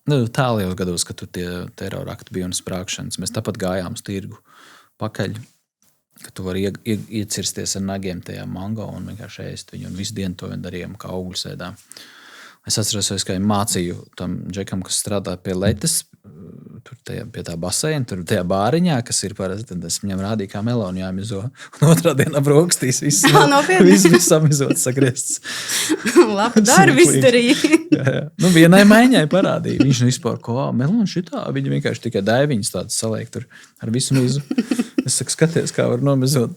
Tālajos gados, kad tur tie terorakti bija un sprākšanas, mēs tāpat gājām uz tirgu pakaļ. Ka tu vari iecirsties ar nagiem tajā mango un vienkārši ēst viņu. Un visu dienu to darījām, kā augļus ēdām. Es atceros, ka mācīju tam džekam, kas strādā pie letes, tur pie tā baseina, tur tajā bāriņā, kas ir parasti, tad es viņam rādīju, kā melonu jāmizo. Un otrā dienā brokastīs viss bija samizots, sagriezts. Labi darbi izdarīja. Jā. Nu, vienai maiņai parādīja. Viņš vispār, ko melonu šitā, viņa vienkārši tikai daiviņas tādas saliek tur ar visu mizu. Es saku, skaties, kā var nomizot.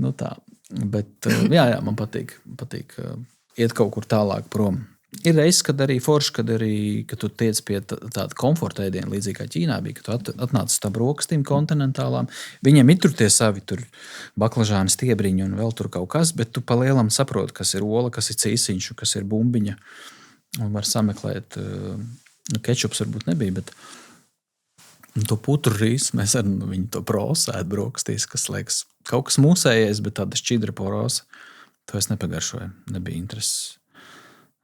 Nu tā. Bet jā, man patīk iet kaut kur tālāk prom. Ir reizes, kad arī forši, kad tu tiec pie tāda komforta ēdiena, līdzīgi kā Ķīnā bija, kad tu atnāc uz tā brokastīm kontinentālām. Viņiem ir tur tie savi baklažāni, stiebriņi un vēl tur kaut kas, bet tu pa lielam saproti, kas ir ola, kas ir cīsiņš, kas ir bumbiņa. Un var sameklēt, kečups varbūt nebija, bet to putru rīsu mēs ar viņu to prosu ēd brokastīs, kas liekas kaut kas mūsējais, bet tāda šķidra porosa. To es nepagaršoju, nebija intereses.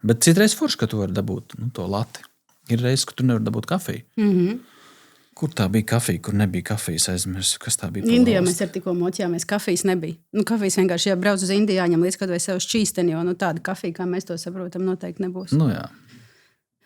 Bet citreiz forši, ka tu vari dabūt to lati. Ir reizes, ka tu nevari dabūt kafiju. Mm-hmm. Kur tā bija kafija, kur nebija kafijas aizmirsu? Kas tā bija? Indijā mēs ar tikko mocījāmies, kafijas nebija. Kafijas vienkārši, ja brauc uz Indiju, jāņem līdz kaut vai sev šķīsteni, jo tāda kafija, kā mēs to saprotam, noteikti nebūs. Nu jā.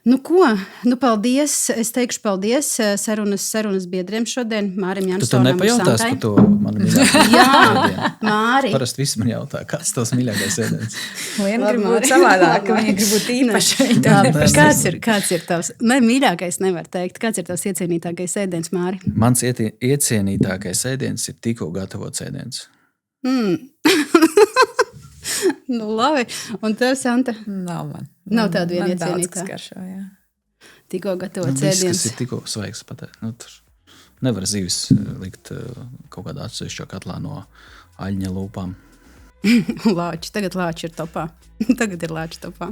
Nu ko? Nu paldies. Es teikšu paldies sarunas biedriem šodien. Mārim Jansonam un Santai. Tu nepajautās par to manu mīļāko Jā, Māri. Parasti visi man jautā, kas tavs mīļākais ēdiens? Liena grib būt savādāk, ka viņa grib būt īpaša. Kāds ir tavs? Ne, mīļākais nevar teikt. Kāds ir tavs iecienītākais ēdiens, Māri? Mans iecienītākais ēdiens ir tikko gatavots ēdiens. Nu, labi. Un tev, Santa? Nav man. Nav tāda viena Man daudz, iecienītā. kas garšo, jā. Tikko gatavots Viss, ēdiens. kas ir tikko svaigs pateikt. Tur nevar zivis likt kaut kādā atsevišķā katlā no aļņa lūpām. Lāči. Tagad lāči ir topā. Tagad ir lāči topā.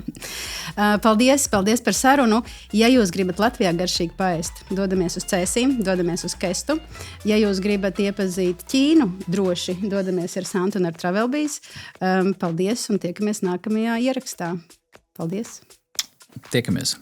Paldies par sarunu. Ja jūs gribat Latvijā garšīgi paēst, dodamies uz Cēsīm, dodamies uz Kestu. Ja jūs gribat iepazīt Ķīnu, droši dodamies ar Santu un ar Travelbīs. Paldies un tiekamies nākamajā ierakstā. Paldies! Tiekamies!